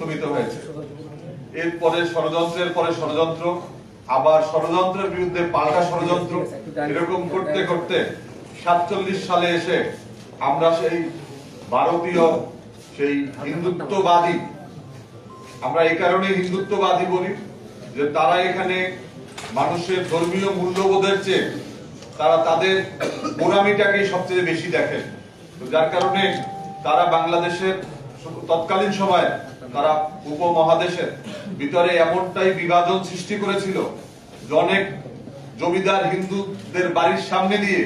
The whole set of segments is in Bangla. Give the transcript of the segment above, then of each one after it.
স্তমিত হয়েছে। এরপরে ষড়যন্ত্রের পরে ষড়যন্ত্র, আবার ষড়যন্ত্রের বিরুদ্ধে পাল্টা ষড়যন্ত্র, এরকম করতে করতে 47 সালে এসে আমরা সেই ভারতীয় সেই হিন্দুত্ববাদী, আমরা এই কারণে হিন্দুত্ববাদী বলি যে তারা এখানে মানুষের ধর্মীয় মূল্যবোধের চেয়ে তারা তাদের গোলামিটাকেই সবচেয়ে বেশি দেখেন। তো যার কারণে তারা বাংলাদেশের তৎকালীন সময়ে তারা উপমহাদেশের ভিতরে এমনটাই বিভাজন সৃষ্টি করেছিল যে অনেক জমিদার হিন্দুদের বাড়ির সামনে দিয়ে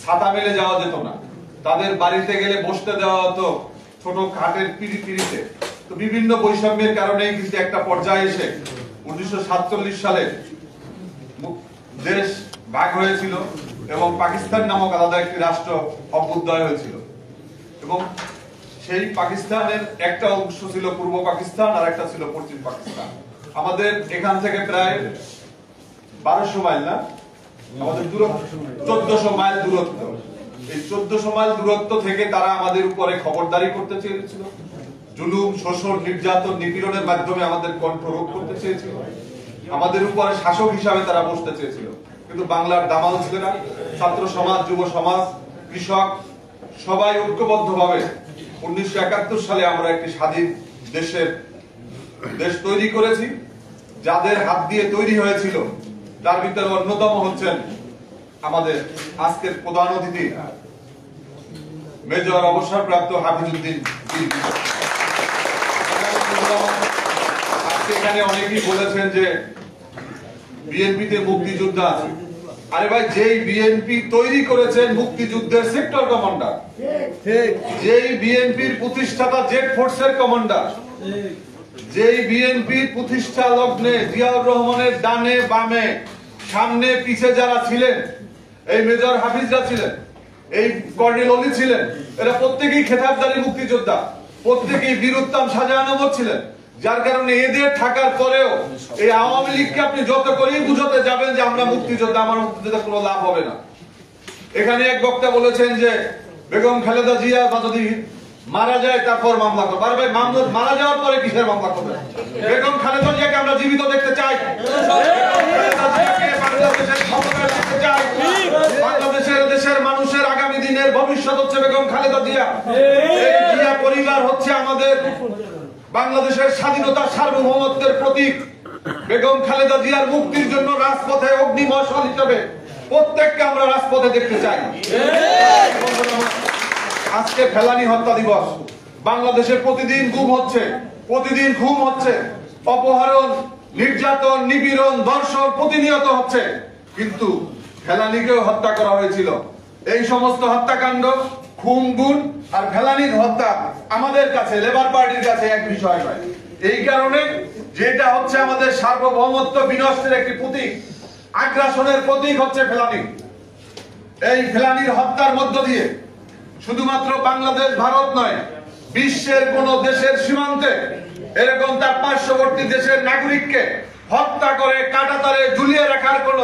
ছাতা মেলে যাওয়া যেত না, তাদের বাড়িতে গেলে বসতে দেওয়া হতো ছোট খাটের পিড়িতে। তো বিভিন্ন বৈষম্যের কারণেই কিন্তু একটা পর্যায়ে এসে 1947 সালে দেশ ভাগ হয়েছিল এবং পাকিস্তান নামক আলাদা একটি রাষ্ট্র অভ্যুদয় হয়েছিল। এবং সেই পাকিস্তানের একটা অংশ ছিল পূর্ব পাকিস্তান আর একটা ছিল পশ্চিম পাকিস্তান। আমাদের এখান থেকে প্রায় 1200 মাইল, না আমাদের দূরত্ব 1400 মাইল দূরত্ব। এই 1400 মাইল দূরত্ব থেকে তারা আমাদের উপরে খবরদারি করতে চেয়েছিল, জুলুম, শোষণ, নির্যাতন, নিপীড়নের মাধ্যমে আমাদের কণ্ঠ রোধ করতে চেয়েছিল, আমাদের উপরে শাসক হিসাবে তারা বসতে চেয়েছিল। কিন্তু বাংলার দামাল ছেলেরা, ছাত্র সমাজ, যুব সমাজ, কৃষক সবাই ঐক্যবদ্ধভাবে 1971 সালে আমরা একটি স্বাধীন দেশ তৈরি করেছি। যাদের হাত দিয়ে তৈরি হয়েছিল তার ভিতরে অন্যতম হচ্ছেন আমাদের আজকের প্রধান অতিথি মেজর অবসরপ্রাপ্ত হাফিজউদ্দিন। আজকে এখানে অনেকেই বলেছেন যে বিএনপিতে মুক্তিযোদ্ধা আছে। আরে ভাই, যেই বিএনপি তৈরি করেছেন মুক্তিযুদ্ধের সেক্টর কমান্ডার, যেই বিএনপির প্রতিষ্ঠাতা জেড ফোর্সের কমান্ডার, যেই বিএনপির প্রতিষ্ঠা লগ্নে জিয়াউর রহমানের ডানে বামে সামনে পিছে যারা ছিলেন, এই মেজর হাফিজরা ছিলেন, এই কর্নেল অলি ছিলেন, এরা প্রত্যেকেই খেতাবদারী মুক্তিযোদ্ধা, প্রত্যেকেই বীর উত্তম শাহজাহান ছিলেন। যার কারণে এদের থাকার পরেও এই আওয়ামী লীগকে আপনি যত করেই বুঝাতে যাবেন যে আমরা মুক্তিযোদ্ধা, আমার মুক্তিযোদ্ধা, কোনো লাভ হবে না। এখানে এক বক্তা বলেছেন যে বেগম খালেদা জিয়া যদি মারা যায় তারপর মামলা করবে। আরে ভাই, মারা যাওয়ার পরে কিসের মামলা করবে? বেগম খালেদা জিয়াকে আমরা জীবিত দেখতে চাই, বাংলাদেশের দেশের মানুষের আগামী দিনের ভবিষ্যৎ হচ্ছে বেগম খালেদা জিয়া। এই জিয়া পরিবার হচ্ছে আমাদের বাংলাদেশের স্বাধীনতা সার্বভৌমত্বের প্রতীক। বেগম খালেদা জিয়ার মুক্তির জন্য রাজপথে অগ্নিমশাল হিসেবে প্রত্যেককে আমরা রাজপথে দেখতে চাই। আজকে ফেলানী হত্যা দিবস। বাংলাদেশে প্রতিদিন গুম হচ্ছে, প্রতিদিন খুন হচ্ছে, অপহরণ, নির্যাতন, নিপীড়ন, ধর্ষণ প্রতিনিয়ত হচ্ছে, কিন্তু ফেলানীকেও হত্যা করা হয়েছিল। এই সমস্ত হত্যাকাণ্ড, খুন, গুম আর ফেলানীর হত্যা আমাদের কাছে, লেবার পার্টির কাছে এক বিষয় নয়। এই কারণে যেটা হচ্ছে আমাদের সার্বভৌমত্ব বিনষ্টের একটি প্রতীক, আগ্রাসনের প্রতীক হচ্ছে ফেলানী। এই ফেলানীর হত্যার মধ্য দিয়ে শুধুমাত্র বাংলাদেশ, ভারত নয়, বিশ্বের কোন দেশের সীমান্তে এরকম তার পার্শ্ববর্তী দেশের নাগরিককে হত্যা করে কাঁটাতারে ঝুলিয়ে রাখার কোন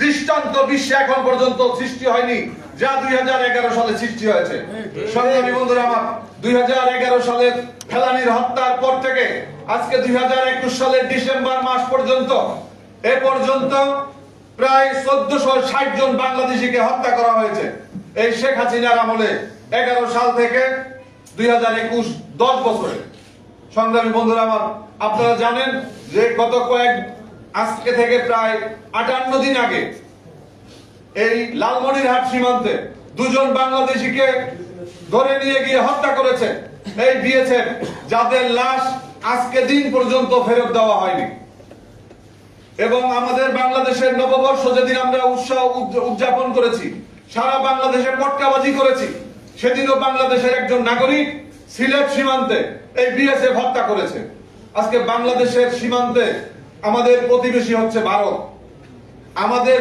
দৃষ্টান্ত বিশ্বে এখন পর্যন্ত সৃষ্টি হয়নি, যা 2011 সালে সৃষ্টি হয়েছে। সংগ্রামী বন্ধুরা আমার, 2011 সালের ফেলানীর হত্যার পর থেকে আজকে 2021 সালের ডিসেম্বর মাস পর্যন্ত এ পর্যন্ত প্রায় 1460 জন বাংলাদেশিকে হত্যা করা হয়েছে। এই শেখ হাসিনার আমলে 11 সাল থেকে 2021 10 বছরে। সংগ্রামী বন্ধুরা আমার, আপনারা জানেন যে গত আজকে থেকে প্রায় 58 দিন আগে এই লালমনিরহাট সীমান্তে 2 জন বাংলাদেশিকে ধরে নিয়ে গিয়ে হত্যা করেছে এই বিএসএফ, যাদের লাশ আজকে দিন পর্যন্ত ফেরত দেওয়া হয়নি। এবং আমাদের বাংলাদেশের নববর্ষ যেদিন আমরা উৎসব উদযাপন করেছি, সারা বাংলাদেশে পটকাবাজি করেছি, সেদিনও বাংলাদেশের একজন নাগরিক সিলেট সীমান্তে এই বিএসএফ হত্যা করেছে। আজকে বাংলাদেশের সীমান্তে আমাদের প্রতিবেশী হচ্ছে ভারত। আমাদের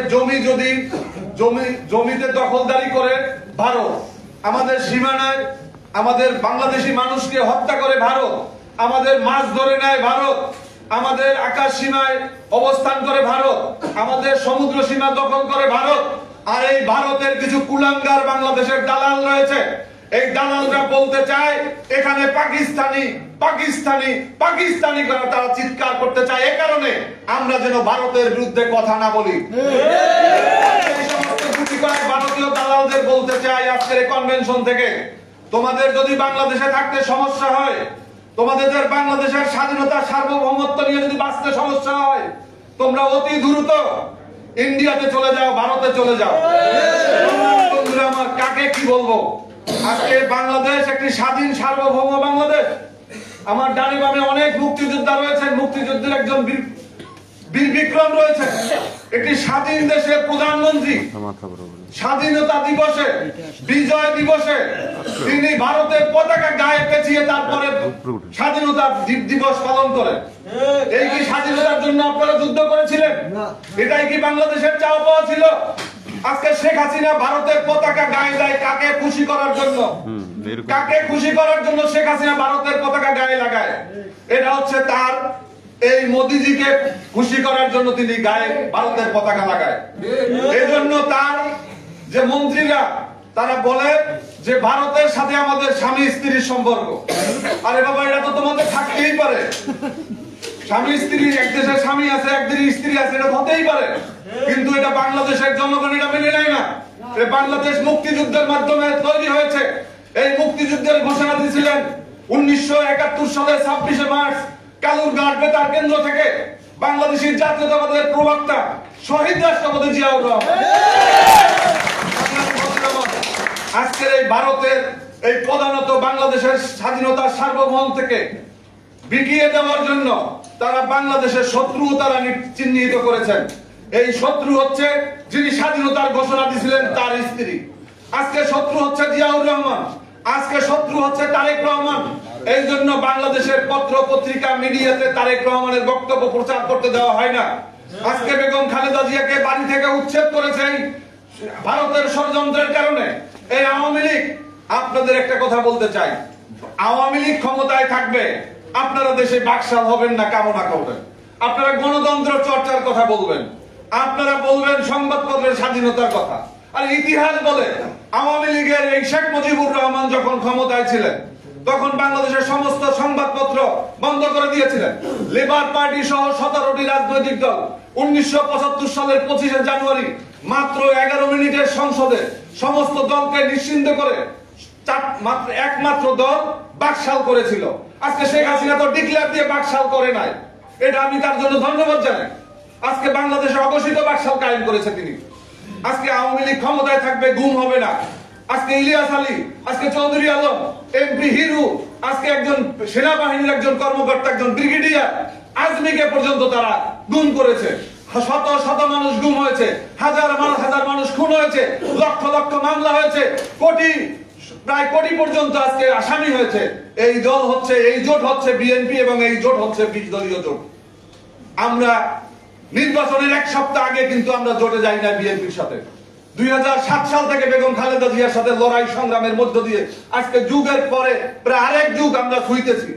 জমিতে দখলদারি করে ভারত, আমাদের সীমানায় আমাদের বাংলাদেশি মানুষকে হত্যা করে ভারত, আমাদের মাছ ধরে নেয় ভারত, আমাদের আকাশ সীমায় অবস্থান করে ভারত, আমাদের সমুদ্র সীমা দখল করে ভারত। আর এই ভারতের কিছু কুলাঙ্গার বাংলাদেশের দালাল রয়েছে, এই দালালরা বলতে চায় এখানে পাকিস্তানি পাকিস্তানি পাকিস্তানি করে তারা চিৎকার করতে চায়। এই কারণে আমরা যেন ভারতের বিরুদ্ধে কথা না বলি। এই সমস্ত গুটি কয়েক ভারতীয় দালালদের বলতে চাই আজকের কনভেনশন থেকে, তোমাদের যদি বাংলাদেশে থাকতে সমস্যা হয়, তোমাদের বাংলাদেশের স্বাধীনতা সার্বভৌমত্ব নিয়ে যদি বাঁচতে সমস্যা হয়, তোমরা অতি দ্রুত ইন্ডিয়াতে চলে যাও, ভারতে চলে যাও। বন্ধুরা আমার, কাকে কি বলবো? আজকে বাংলাদেশ একটি স্বাধীন সার্বভৌম বাংলাদেশ। আমার ডানে বামে অনেক মুক্তিযোদ্ধা রয়েছেন, মুক্তিযুদ্ধের একজন বীর বিক্রম রয়েছে। একটি স্বাধীন দেশের প্রধানমন্ত্রী স্বাধীনতা দিবসে, বিজয় দিবসে তিনি ভারতের পতাকা গায়ে পেঁচিয়ে তারপরে স্বাধীনতা দিবস পালন করেন। এই কি স্বাধীনতার জন্য আপনারা যুদ্ধ করেছিলেন? এটাই কি বাংলাদেশের চাওয়া পাওয়া ছিল? আজকে শেখ হাসিনা ভারতের পতাকা গায়ে দেয় কাকে খুশি করার জন্য? কাকে খুশি করার জন্য শেখ হাসিনা ভারতের পতাকা গায়ে লাগায়? এটা হচ্ছে তার এই মোদিজিকে খুশি করার জন্য তিনি গায়ে ভারতের পতাকা লাগায়। এই জন্য তার যে মন্ত্রীরা তারা বলে যে ভারতের সাথে আমাদের স্বামী স্ত্রীর সম্পর্ক। আরে বাবা, এটা তো তোমাদের থাকতেই পারে। স্বামী স্ত্রী, এক দেশে স্বামী আছে, এক দেশে স্ত্রী আছে, এটা হতেই পারে, কিন্তু এটা বাংলাদেশের জনগণ এটা মেনে নেয় না। বাংলাদেশ মুক্তিযুদ্ধের মাধ্যমে তৈরি হয়েছে। এই মুক্তিযুদ্ধের ঘোষণা দিয়েছিলেন 1971 সালের 26শে মার্চ কালুরঘাট বেতার কেন্দ্র থেকে বাংলাদেশের জাতীয়তাবাদের প্রবক্তা শহীদ রাষ্ট্রপতি জিয়াউর রহমান। আজকের এই ভারতের এই প্রধানত বাংলাদেশের স্বাধীনতার সার্বভৌম থেকে বিকিয়ে দেওয়ার জন্য তারা বাংলাদেশের শত্রু তারা চিহ্নিত করেছেন। এই শত্রু হচ্ছে যিনি স্বাধীনতার ঘোষণা দিয়েছিলেন তার স্ত্রী। আজকে শত্রু হচ্ছে জিয়াউর রহমান, আজকে শত্রু হচ্ছে তারেক রহমান। এই জন্য বাংলাদেশের পত্র পত্রিকা মিডিয়াতে তারেক রহমানের বক্তব্য প্রচার করতে দেওয়া হয় না। আজকে বেগম খালেদা জিয়াকে বাড়ি থেকে উচ্ছেদ করেছে ভারতের ষড়যন্ত্রের কারণে। এই আওয়ামী লীগ, আপনাদের একটা কথা বলতে চাই, আওয়ামী লীগ ক্ষমতায় থাকবে, আপনারা দেশে বাকশাল হবেন না কামনা করবেন। আপনারা গণতন্ত্র চর্চার কথা বলবেন, আপনারা বলবেন সংবাদপত্রের স্বাধীনতার কথা। আর ইতিহাস বলে আওয়ামী লীগের এই শেখ মুজিবুর রহমান যখন ক্ষমতায় ছিলেন তখন বাংলাদেশের সমস্ত সংবাদপত্র বন্ধ করে দিয়েছিলেন। লেবার পার্টি সহ 17টি রাজনৈতিক দল 1975 সালের 25শে জানুয়ারি মাত্র 11 মিনিটের সংসদে সমস্ত দলকে নিশ্চিন্ত করে মাত্র একমাত্র দল বাকশাল করেছিল। আজকে শেখ হাসিনা তো ডিক্লেয়ার দিয়ে বাকশাল করে নাই, এটা আমি তার জন্য ধন্যবাদ জানাই। আজকে বাংলাদেশে অঘোষিত বাকশাল কায়েম করেছে তিনি। আজকে আওয়ামী লীগ ক্ষমতায় থাকবে, গুম হবে না। আজকে ইলিয়াস আলী, আজকে চৌধুরী আলম, এমপি হিরু, আজকে একজন সেনাবাহিনীর একজন কর্মকর্তা, একজন ব্রিগেডিয়ার আজমিকে পর্যন্ত তারা গুম করেছে। শত শত মানুষ গুম হয়েছে, হাজার হাজার মানুষ খুন হয়েছে, লক্ষ লক্ষ মামলা হয়েছে, প্রায় কোটি পর্যন্ত আজকে আসামি হয়েছে। এই দল হচ্ছে, এই জোট হচ্ছে বিএনপি এবং এই জোট হচ্ছে 20 দলীয় জোট। আমরা নির্বাচনের এক সপ্তাহ আগে কিন্তু আমরা জোটে যাই না বিএনপির সাথে। 2007 সাল থেকে বেগম খালেদা জিয়ার সাথে লড়াই সংগ্রামের মধ্য দিয়ে আজকে যুগের পরে প্রায় আরেক যুগ আমরা ছুঁইতেছি।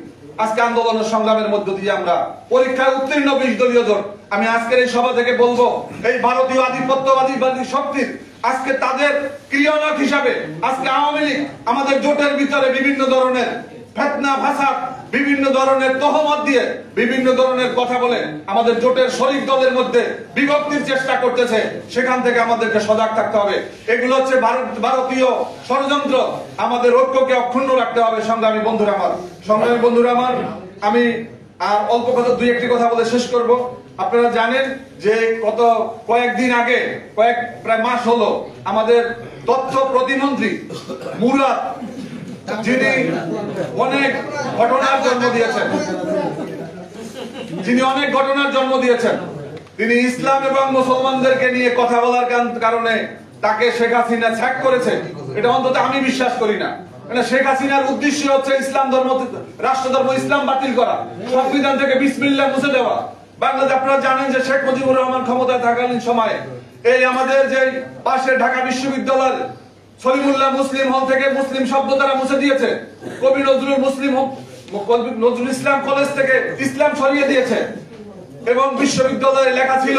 আজকে আন্দোলনের সংগ্রামের মধ্য দিয়ে আমরা পরীক্ষায় উত্তীর্ণ 20 দলীয় জোট। আমি আজকের এই সভা থেকে বলবো, এই ভারতীয় আধিপত্যবাদী শক্তির আজকে তাদের ক্রিয়ানক হিসাবে আজকে আওয়ামী লীগ আমাদের জোটের ভিতরে বিভিন্ন ধরনের ফিতনা ফাসাদ, বিভিন্ন ধরনের তহমত দিয়ে বিভিন্ন ধরনের কথা বলে আমাদের জোটের শরিক দলের মধ্যে বিভক্তির চেষ্টা করতেছে। সেখান থেকে আমাদেরকে সজাগ থাকতে হবে। এগুলো হচ্ছে ভারতীয় ষড়যন্ত্র। আমাদের ঐক্যকে অক্ষুণ্ণ রাখতে হবে। সংগ্রামী বন্ধুরা আমার, আমি আর অল্প কথা দুই একটি কথা বলে শেষ করব। আপনারা জানেন যে গত কয়েকদিন আগে, প্রায় মাস হলো, আমাদের তথ্য প্রতিমন্ত্রী মুরাদ, যিনি অনেক ঘটনার জন্ম দিয়েছেন, তিনি ইসলাম এবং মুসলমানদেরকে নিয়ে কথা বলার কারণে তাকে শেখ হাসিনা ছ্যাক করেছে। এটা অন্তত আমি বিশ্বাস করি না। শেখ হাসিনার উদ্দেশ্য হচ্ছে ইসলাম ধর্ম, রাষ্ট্র ধর্ম ইসলাম বাতিল করা, সংবিধান থেকে বিসমিল্লাহ মুছে দেওয়া। বাংলাদেশ, আপনারা জানেন যে শেখ মুজিবুর রহমান ক্ষমতায় থাকালীন সময়ে এই আমাদের যে পাশে ঢাকা বিশ্ববিদ্যালয়ের সলিমুল্লাহ মুসলিম হল থেকে মুসলিম শব্দ তারা মুছে দিয়েছে। কবি নজরুল ইসলাম কলেজ থেকে ইসলাম সরিয়ে দিয়েছে এবং বিশ্ববিদ্যালয়ে লেখা ছিল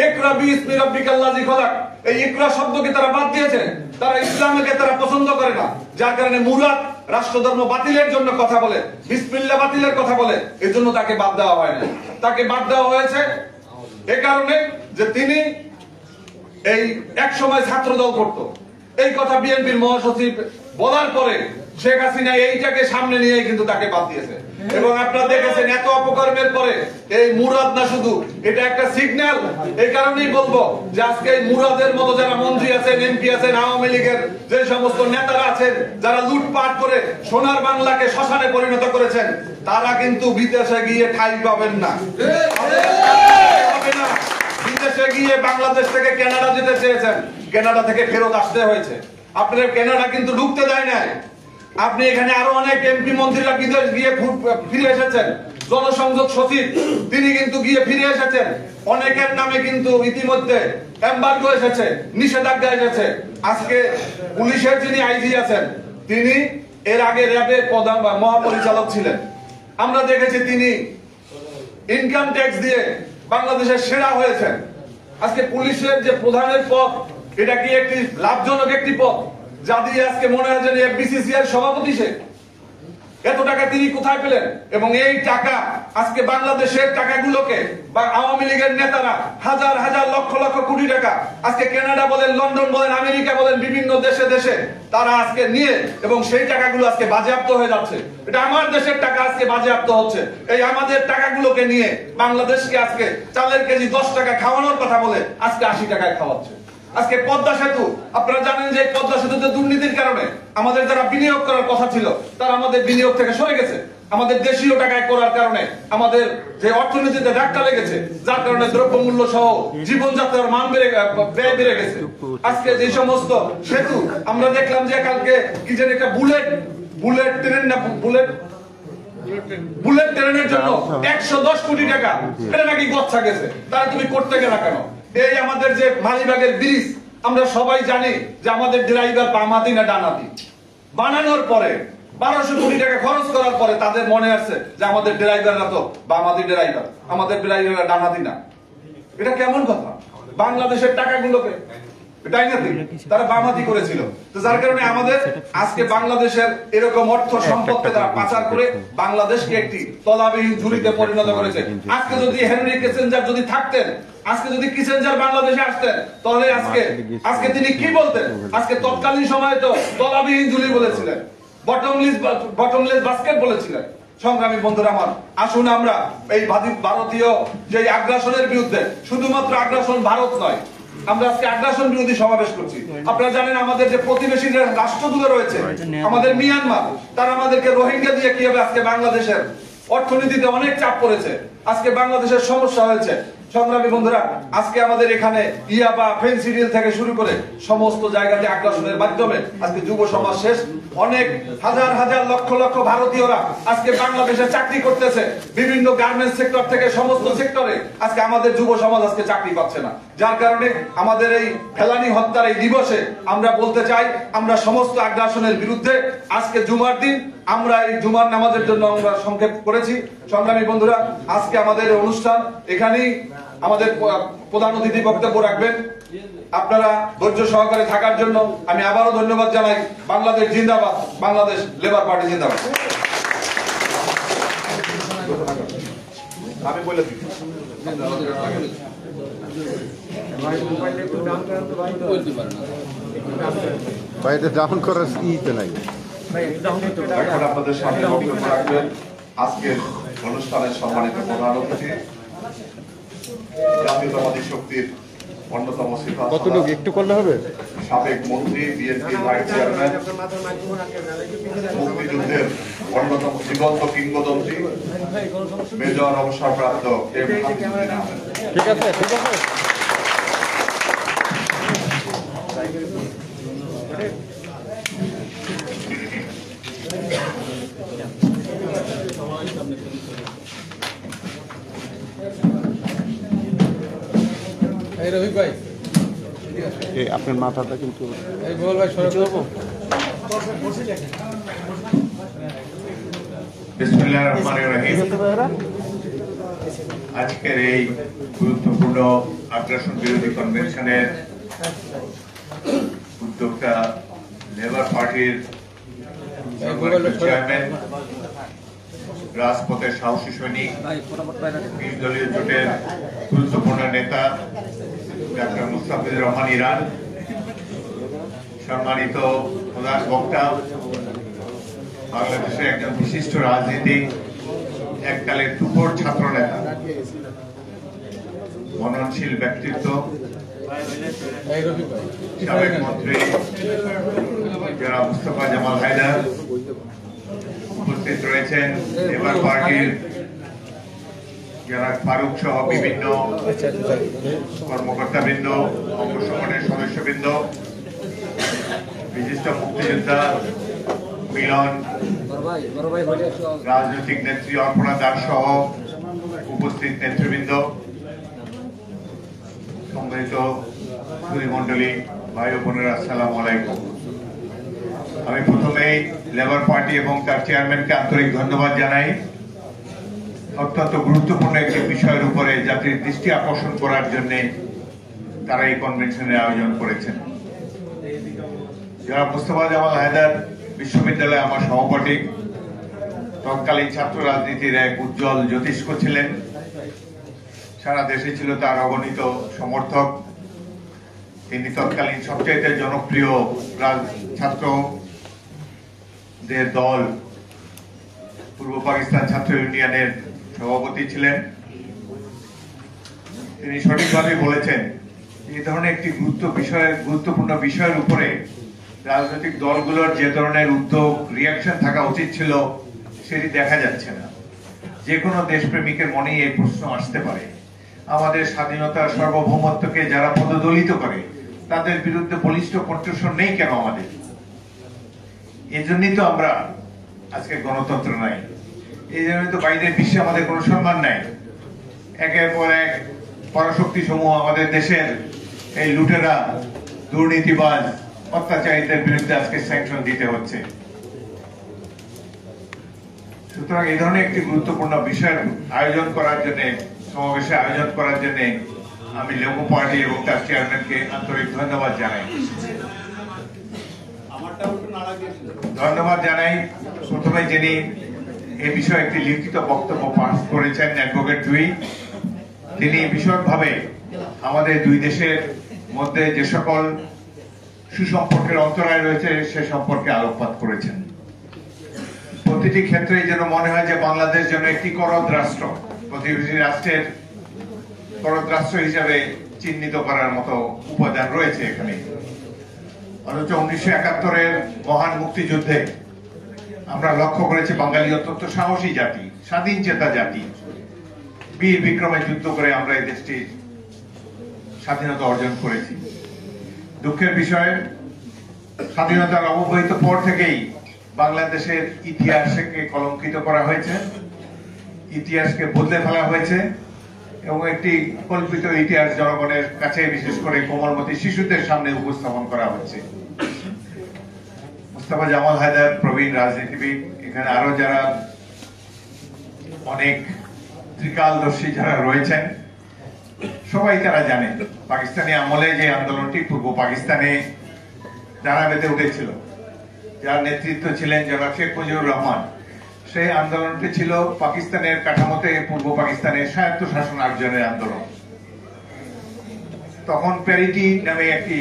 ইকরা বিসমি রাব্বিকাল্লাযী খলাক, এই ইকরা শব্দকে তারা বাদ দিয়েছে। তারা ইসলামকে তারা পছন্দ করে না, যার কারণে মুরাদ রাষ্ট্রধর্ম বাতিলের জন্য কথা বলে, বিসমিল্লাহ বাতিলের কথা বলে, এর জন্য তাকে বাদ দেওয়া হয় না। তাকে বাদ দেওয়া হয়েছে এ কারণে যে তিনি এই এক সময় ছাত্রদল করত। এই কথা বিএনপির মহাসচিব বলার পরে শেখ হাসিনা এইটাকে সামনে নিয়ে কিন্তু তাকে বাদ দিয়েছে। এবং আপনারা দেখেছেন এত অপকর্মের পরে এই মুরাদ না শুধু, এটা একটা সিগন্যাল। এই কারণেই বলবো যে আজকে এই মুরাদের মতো যারা মন্ত্রী আছেন, এমপি আছেন, আওয়ামী লীগের যে সমস্ত নেতারা আছেন, যারা লুটপাট করে সোনার বাংলাকে শ্মশানে পরিণত করেছেন, তারা কিন্তু বিদেশে গিয়ে ঠাঁই পাবেন না। বিদেশে গিয়ে বাংলাদেশ থেকে কানাডা যেতে চেয়েছেন, কানাডা থেকে ফেরত আসতে হয়েছে। আপনাদের কানাডা কিন্তু ঢুকতে দেয় নাই। আপনি এখানে আরো অনেক এমপি মন্ত্রীরা বিদেশ গিয়ে ফিরে এসেছেন। জনসংযোগ সচিব তিনি কিন্তু গিয়ে ফিরে এসেছেন। অনেকের নামে কিন্তু ইতিমধ্যে এমবার্গো এসেছে, নিষেধাজ্ঞা এসেছে। আজকে পুলিশের যিনি আইজি আছেন, তিনি এর আগে র্যাবের প্রধান মহাপরিচালক ছিলেন। আমরা দেখেছি তিনি ইনকাম ট্যাক্স দিয়ে বাংলাদেশের সেরা হয়েছেন। আজকে পুলিশের যে প্রধানের পদ, এটা কি একটি লাভজনক একটি পদ, যা দিয়ে আজকে মনে হয় যে এফবিসিসিআই এর সভাপতি সে? এত টাকা তিনি কোথায় পেলেন? এবং এই টাকা আজকে বাংলাদেশের টাকাগুলোকে বা আওয়ামী লীগের নেতারা হাজার হাজার লক্ষ লক্ষ কোটি টাকা আজকে কানাডা বলেন, লন্ডন বলেন, আমেরিকা বলেন, বিভিন্ন দেশে দেশে তারা আজকে নিয়ে, এবং সেই টাকাগুলো আজকে বাজেয়াপ্ত হয়ে যাচ্ছে। এটা আমার দেশের টাকা আজকে বাজেয়াপ্ত হচ্ছে। এই আমাদের টাকাগুলোকে নিয়ে বাংলাদেশকে আজকে চালের কেজি 10 টাকা খাওয়ানোর কথা বলে আজকে 80 টাকায় খাওয়াচ্ছে। আজকে পদ্মা সেতু, আপনারা জানেন যে পদ্মা সেতুতে দুর্নীতির কারণে আমাদের যারা বিনিয়োগ করার কথা ছিল, তারা আমাদের বিনিয়োগ থেকে সরে গেছে। আমাদের দেশীয় টাকায় করার কারণে আমাদের যে অর্থনীতিতে ধাক্কা লেগেছে, যার কারণে দ্রব্যমূল্য সহ জীবনযাত্রার মান ব্যয় বেড়ে গেছে। আজকে যে সমস্ত সেতু আমরা দেখলাম যে কালকে কি যেন একটা বুলেট ট্রেন না বুলেট ট্রেনের জন্য 110 কোটি টাকা, এটা নাকি গচ্ছা গেছে। তারা তুমি করতে গেলা কেন? এই আমাদের যে মালিবাগের ব্রিজ, আমরা সবাই জানি যে আমাদের ড্রাইভার বামহাতি না ডানহাতি। বানানোর পরে 1200 কোটি টাকা খরচ করার পরে তাদের মনে আসছে যে আমাদের ড্রাইভাররা তো বামহাতি ড্রাইভার, আমাদের ড্রাইভাররা ডানহাতি না। এটা কেমন কথা? বাংলাদেশের টাকাগুলোকে তারা বামহাতি করেছিল। তো যার কারণে আমাদের আজকে বাংলাদেশের এরকম অর্থ সম্পদকে তারা পাচার করে বাংলাদেশকে একটি তলাবিহীন ঝুড়িতে পরিণত করেছে। আজকে যদি হেনরি কিসিঞ্জার যদি থাকতেন, আজকে যদি কিসিঞ্জার বাংলাদেশে আসতেন, তাহলে আজকে তিনি কি বলতেন? আজকে তৎকালীন সময়ে তো তলাবিহীন ঝুড়ি বলেছিলেন, বটমলেস বাস্কেট বলেছিলেন। সংগ্রামী বন্ধুরা আমার, আসুন আমরা এই ভারতীয় যে আগ্রাসনের বিরুদ্ধে, শুধুমাত্র আগ্রাসন ভারত নয়, আমরা আজকে আগ্রাসন বিরোধী সমাবেশ করছি। আপনারা জানেন আমাদের যে প্রতিবেশী রাষ্ট্রগুলো রয়েছে, আমাদের মিয়ানমার, তারা আমাদেরকে রোহিঙ্গা দিয়ে কিভাবে আজকে বাংলাদেশের অর্থনীতিতে অনেক চাপ পড়েছে, আজকে বাংলাদেশের সমস্যা হয়েছে। সংগ্রামী বন্ধুরা, আজকে আমাদের এখানে ইয়াবা, ফেন্সিডিল থেকে শুরু করে সমস্ত জায়গাতে আগ্রাসনের মাধ্যমে আজকে যুব সমাজ শেষ। অনেক হাজার হাজার লক্ষ লক্ষ ভারতীয়রা আজকে বাংলাদেশে চাকরি করতেছে, বিভিন্ন গার্মেন্টস সেক্টর থেকে সমস্ত সেক্টরে আজকে আমাদের যুব সমাজ আজকে চাকরি পাচ্ছে না। যার কারণে আমাদের এই ফেলানি হত্যার এই দিবসে আমরা বলতে চাই, আমরা সমস্ত আগ্রাসনের বিরুদ্ধে। আজকে জুমার দিন, আমরা এই জুমার নামাজের জন্য আমরা সংক্ষেপ করেছি। সংগ্রামী বন্ধুরা, আজকে আমাদের অনুষ্ঠান এখানেই, আমাদের প্রধান অতিথি বক্তব্য রাখবেন। আপনারা ধৈর্য সহকারে থাকার জন্য আমি আবারও ধন্যবাদ জানাই। বাংলাদেশ জিন্দাবাদ, বাংলাদেশ লেবার পার্টি জিন্দাবাদ। আমি বলে দিই, ডাউন করার ইতে নাই। এখন আপনাদের সামনে বক্তব্য রাখবেন আজকের অনুষ্ঠানের সম্মানিত প্রধান অতিথি, জাতীয়তাবাদী শক্তির অন্যতম কতটুকু একটু করলে হবে, সাবেক মন্ত্রী, বিএনপির ভাইস চেয়ারম্যান, মুক্তিযুদ্ধের অন্যতম জীবন্ত কিংবদন্তি, মেজর অবসরপ্রাপ্ত এম হাফিজউদ্দিন আহমেদ। ঠিক আছে, ঠিক আছে। আপনার মাথাটা কিন্তু আজকের এই গুরুত্বপূর্ণ আগ্রাসন বিরোধী কনভেনশনের উদ্যোক্তা লেবার পার্টির চেয়ারম্যান, রাজপথের সাহসী সৈনিক, 20 দলীয় জোটের গুরুত্বপূর্ণ নেতা ডাক্তার মুস্তাফিজুর রহমান ইরান, সম্মানিত প্রধান বক্তা, বাংলাদেশের একজন বিশিষ্ট রাজনীতিক, এককালের তুখোড় ছাত্র নেতা, মননশীল ব্যক্তিত্ব, সাবেক মন্ত্রী যারা মুস্তফা জামাল হায়দার, উপস্থিত রয়েছেন লেবার পার্টির যারা ফারুক সহ বিভিন্ন কর্মকর্তাবৃন্দ, অঙ্গ সংগঠনের সদস্যবৃন্দ, বিশিষ্ট মুক্তিযোদ্ধা মিলন, রাজনৈতিক নেত্রী অর্পণা দাস সহ উপস্থিত নেতৃবৃন্দ, সম্মানিত সুধীমণ্ডলী, ভাই ও বোনেরা, আসসালামু আলাইকুম। আমি প্রথমেই লেবার পার্টি এবং তার চেয়ারম্যানকে আন্তরিক ধন্যবাদ জানাই। অত্যন্ত গুরুত্বপূর্ণ একটি বিষয়ের উপরে জাতির দৃষ্টি আকর্ষণ করার জন্য তারা এই কনভেনশনের আয়োজন করেছেন। যারা মুস্তফা জামাল হায়দার বিশ্ববিদ্যালয়ে আমার সহপাঠী, তৎকালীন ছাত্র রাজনীতির এক উজ্জ্বল জ্যোতিষ্ক ছিলেন। সারা দেশে ছিল তার অগণিত সমর্থক। তিনি তৎকালীন সবচেয়ে জনপ্রিয় ছাত্রদের দল পূর্ব পাকিস্তান ছাত্র ইউনিয়নের সভাপতি ছিলেন। তিনি সঠিকভাবে বলেছেন এই ধরনের একটি গুরুত্বপূর্ণ বিষয়ের উপরে রাজনৈতিক দলগুলোর যে ধরনের উদ্যোগ, রিয়াকশন থাকা উচিত ছিল সেটি দেখা যাচ্ছে না। যে কোনো দেশপ্রেমিকের মনেই এই প্রশ্ন আসতে পারে, আমাদের স্বাধীনতার সার্বভৌমত্বকে যারা পদদলিত করে তাদের বিরুদ্ধে বলিষ্ঠ কণ্ঠস্বর নেই কেন আমাদের? এই জন্যই তো আমরা আজকে গণতন্ত্র নাই, এই জন্যই তো বাইরের বিশ্বে আমাদের কোনো সম্মান নাই। একের পর এক পরাশক্তি সমূহ আমাদের দেশের এই লুটেরা, দুর্নীতিবাজ, অত্যাচারীদের বিরুদ্ধে আজকে স্যাংশন দিতে হচ্ছে। সুতরাং এই ধরনের একটি গুরুত্বপূর্ণ বিষয়ের আয়োজন করার জন্য, সমাবেশে আয়োজন করার জন্য আমি লেবার পার্টি এবং তার চেয়ারম্যানকে আন্তরিক ধন্যবাদ জানাই। প্রথমে যিনি এই বিষয়ে একটি লিখিত বক্তব্য পাঠ করেছেন, অ্যাডভোকেট জুই, তিনি বিশদভাবে আমাদের দুই দেশের মধ্যে যে সকল সুসম্পর্কের অন্তরায় রয়েছে সে সম্পর্কে আলোকপাত করেছেন। প্রতিটি ক্ষেত্রে যেন মনে হয় যে বাংলাদেশ যেন একটি করদ রাষ্ট্র, প্রতিবেশী রাষ্ট্রের করদ রাষ্ট্র হিসাবে চিহ্নিত করার মতো উপাদান রয়েছে এখানে। অথচ 1971-এর মহান মুক্তিযুদ্ধে আমরা লক্ষ্য করেছি বাঙালি অত্যন্ত সাহসী জাতি, স্বাধীন চেতা জাতি, বীর বিক্রমে যুদ্ধ করে আমরা এই দেশটির স্বাধীনতা অর্জন করেছি। দুঃখের বিষয়ে স্বাধীনতার অব্যবহিত পর থেকেই বাংলাদেশের ইতিহাসকে কলঙ্কিত করা হয়েছে, ইতিহাসকে বদলে ফেলা হয়েছে এবং একটি কল্পিত ইতিহাস জনগণের কাছে, বিশেষ করে কোমলমতি শিশুদের সামনে উপস্থাপন করা হচ্ছে। মুস্তফা জামাল হায়দার প্রবীণ রাজনীতিবিদ, এখানে আরো যারা অনেক ত্রিকালদর্শী যারা রয়েছেন, সবাই তারা জানেন পাকিস্তানি আমলে যে আন্দোলনটি পূর্ব পাকিস্তানে ডানা বেঁধে উঠেছিল, যার নেতৃত্ব ছিলেন জনাব শেখ মুজিবুর রহমান, সেই আন্দোলনটি ছিল পাকিস্তানের কাঠামোতে পূর্ব পাকিস্তানের স্বায়ত্ত শাসন অর্জনের আন্দোলন। তখন প্যারিটি নামে একটি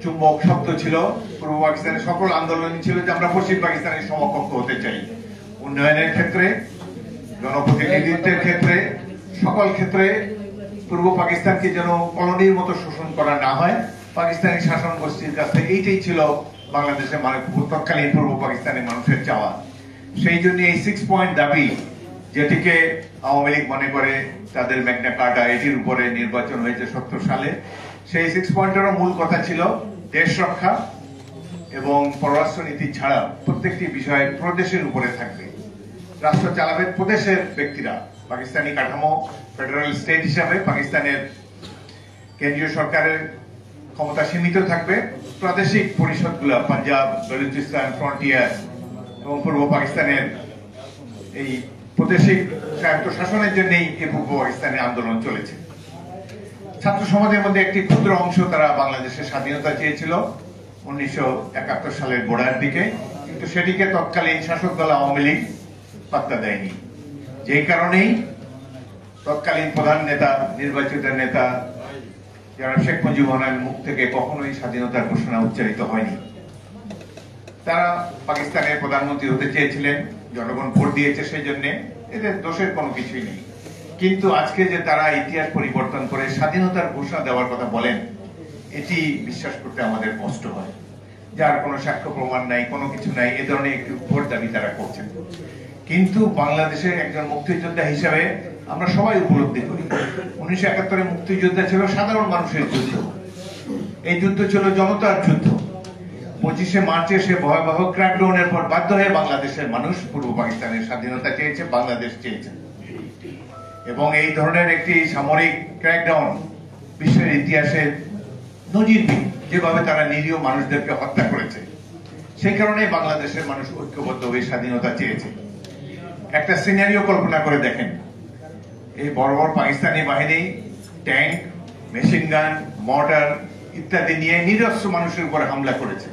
চুম্বক শব্দ ছিল। পূর্ব পাকিস্তানের সকল আন্দোলনই ছিল যে আমরা পশ্চিম পাকিস্তানের সমকক্ষ হতে চাই, উন্নয়নের ক্ষেত্রে, জনপ্রতিনিধিত্বের ক্ষেত্রে, সকল ক্ষেত্রে পূর্ব পাকিস্তানকে যেন কলোনির মতো শোষণ করা না হয় পাকিস্তানি শাসন গোষ্ঠীর কাছে, এইটাই ছিল বাংলাদেশের তৎকালীন পূর্ব পাকিস্তানের মানুষের চাওয়া। সেই জন্য এই 6 পয়েন্ট দাবি, যেটিকে আওয়ামী লীগ মনে করে তাদের ম্যাগনা কার্টা, এটির উপরে নির্বাচন হয়েছে 70 সালে, সেই 6 পয়েন্টেরও মূল কথা ছিল দেশ রক্ষা এবং পররাষ্ট্রনীতি ছাড়া প্রত্যেকটি বিষয়ে প্রদেশের উপরে থাকবে, রাষ্ট্র চালাবে প্রদেশের ব্যক্তিরা। পাকিস্তানি কাঠামো ফেডারেল স্টেট হিসাবে পাকিস্তানের কেন্দ্রীয় সরকারের ক্ষমতা সীমিত থাকবে, প্রাদেশিক পরিষদগুলো পাঞ্জাব, বেলুচিস্তান, ফ্রন্টিয়ার এবং পূর্ব পাকিস্তানের এই প্রাদেশিক স্বায়ত্ত শাসনের জন্যই এই পূর্ব পাকিস্তানের আন্দোলন চলেছে। ছাত্র সমাজের মধ্যে একটি ক্ষুদ্র অংশ তারা বাংলাদেশের স্বাধীনতা চেয়েছিল 1971 সালের গোড়ার দিকে, কিন্তু সেটিকে তৎকালীন শাসক দল আওয়ামী লীগ পাত্তা দেয়নি। যেই কারণেই তৎকালীন প্রধান নেতা, নির্বাচিত নেতা যারা শেখ মুজিবুর রহমানের মুখ থেকে কখনোই স্বাধীনতার ঘোষণা উচ্চারিত হয়নি। তারা পাকিস্তানের প্রধানমন্ত্রী হতে চেয়েছিলেন, জনগণ ভোট দিয়েছে সেই জন্য, এদের দোষের কোনো কিছুই নেই। কিন্তু আজকে যে তারা ইতিহাস পরিবর্তন করে স্বাধীনতার ঘোষণা দেওয়ার কথা বলেন, এটি বিশ্বাস করতে আমাদের কষ্ট হয়। যার কোনো সাক্ষ্য প্রমাণ নাই, কোনো কিছু নাই, এ ধরনের একটি ভোট দাবি তারা করছেন। কিন্তু বাংলাদেশের একজন মুক্তিযোদ্ধা হিসাবে আমরা সবাই উপলব্ধি করি 1971 মুক্তিযোদ্ধা ছিল সাধারণ মানুষের যুদ্ধ। এই যুদ্ধ ছিল জনতার যুদ্ধ। 25শে মার্চে সে ভয়াবহ ক্র্যাকডাউনের পর বাধ্য হয়ে বাংলাদেশের মানুষ পূর্ব পাকিস্তানের স্বাধীনতা চেয়েছে, বাংলাদেশ চেয়েছে। এবং এই ধরনের একটি সামরিক ক্র্যাকডাউন বিশ্বের ইতিহাসে নজিরবিহীন, যেভাবে তারা নিরীহ মানুষদেরকে হত্যা করেছে। সেই কারণে বাংলাদেশের মানুষ ঐক্যবদ্ধ হয়ে স্বাধীনতা চেয়েছে। একটা সিনারিও কল্পনা করে দেখেন, এই বড় বড় পাকিস্তানি বাহিনী ট্যাঙ্ক, মেশিন গান, মর্টার ইত্যাদি নিয়ে নিরস্ত্র মানুষের উপর হামলা করেছে।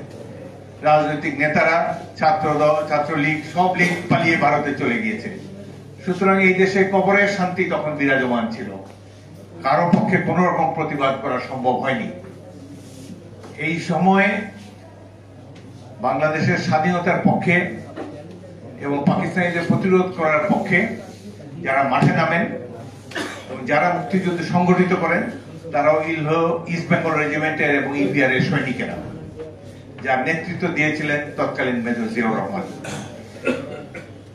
রাজনৈতিক নেতারা, ছাত্রদল, ছাত্রলীগ, সব লীগ পালিয়ে ভারতে চলে গিয়েছে। সুতরাং এই দেশে কবরের শান্তি তখন বিরাজমান ছিল, কারো পক্ষে কোন রকম প্রতিবাদ করা সম্ভব হয়নি। এই সময়ে বাংলাদেশের স্বাধীনতার পক্ষে এবং পাকিস্তানিদের প্রতিরোধ করার পক্ষে যারা মাঠে নামেন এবং যারা মুক্তিযুদ্ধ সংগঠিত করেন, তারাও ইস্ট বেঙ্গল রেজিমেন্টের এবং ইপিআর এর সৈনিকেরা, যার নেতৃত্ব দিয়েছিলেন তৎকালীন মেজর জিয়াউর রহমান।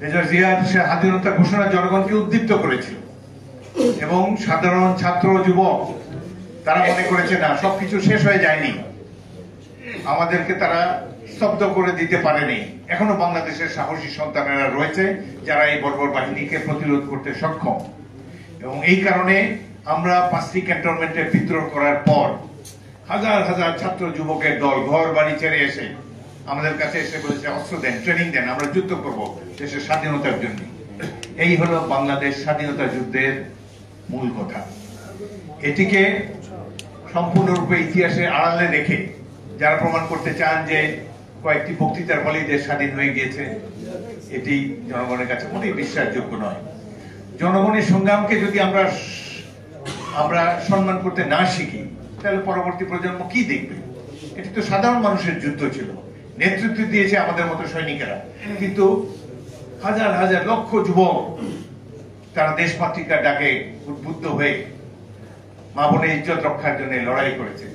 মেজর জিয়ার স্বাধীনতা ঘোষণা জনগণকে উদ্দীপ্ত করেছিল এবং সাধারণ ছাত্র, যুবক তারা মনে করেছে না, সবকিছু শেষ হয়ে যায়নি, আমাদেরকে তারা স্তব্ধ করে দিতে পারেনি। এখনো বাংলাদেশের সাহসী সন্তানেরা রয়েছে যারা এই বর্বর বাহিনীকে প্রতিরোধ করতে সক্ষম। এবং এই কারণে আমরা 5টি ক্যান্টনমেন্টে বিদ্রোহ করার পর হাজার হাজার ছাত্র যুবকের দল ঘর বাড়ি ছেড়ে এসে আমাদের কাছে এসে বলেছে, অস্ত্র দেন, ট্রেনিং দেন, আমরা যুদ্ধ করব দেশের স্বাধীনতার জন্য। এই হলো বাংলাদেশ স্বাধীনতা যুদ্ধের মূল কথা। এটিকে সম্পূর্ণরূপে ইতিহাসের আড়ালে রেখে যারা প্রমাণ করতে চান যে কয়েকটি বক্তৃতার ফলেই দেশ স্বাধীন হয়ে গিয়েছে, এটি জনগণের কাছে মোটেই বিশ্বাসযোগ্য নয়। জনগণের সংগ্রামকে যদি আমরা সম্মান করতে না শিখি, তাহলে পরবর্তী প্রজন্ম কি দেখবে? এটি তো সাধারণ মানুষের যুদ্ধ ছিল, নেতৃত্ব দিয়েছে আমাদের মতো সৈনিকেরা, কিন্তু হাজার হাজার লক্ষ যুবক তারা দেশমাতৃকার ডাকে উদ্বুদ্ধ হয়ে মা বোনের ইজ্জত রক্ষার জন্য লড়াই করেছে।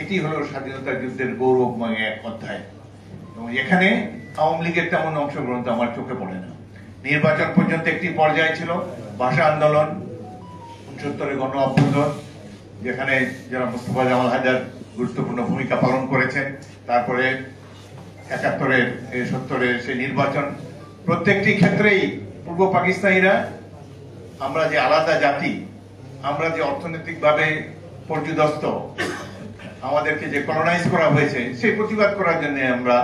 এটি হলো স্বাধীনতা যুদ্ধের গৌরবময় এক অধ্যায়। এবং এখানে আওয়ামী লীগের তেমন অংশগ্রহণ তো আমার চোখে পড়ে না। নির্বাচন পর্যন্ত একটি পর্যায়ে ছিল, ভাষা আন্দোলন, 69 গণ অভ্যুত্থান, যেখানে যারা মোস্তফা জামাল হায়দার গুরুত্বপূর্ণ ভূমিকা পালন করেছেন, তারপরে 71-এর 70-এর সেই নির্বাচন, প্রত্যেকটি ক্ষেত্রেই পূর্ব পাকিস্তানিরা, আমরা যে আলাদা জাতি, আমরা যে অর্থনৈতিকভাবে পর্যুদস্ত, আমাদেরকে যে কলোনাইজ করা হয়েছে, সেই প্রতিবাদ করার জন্য আমরা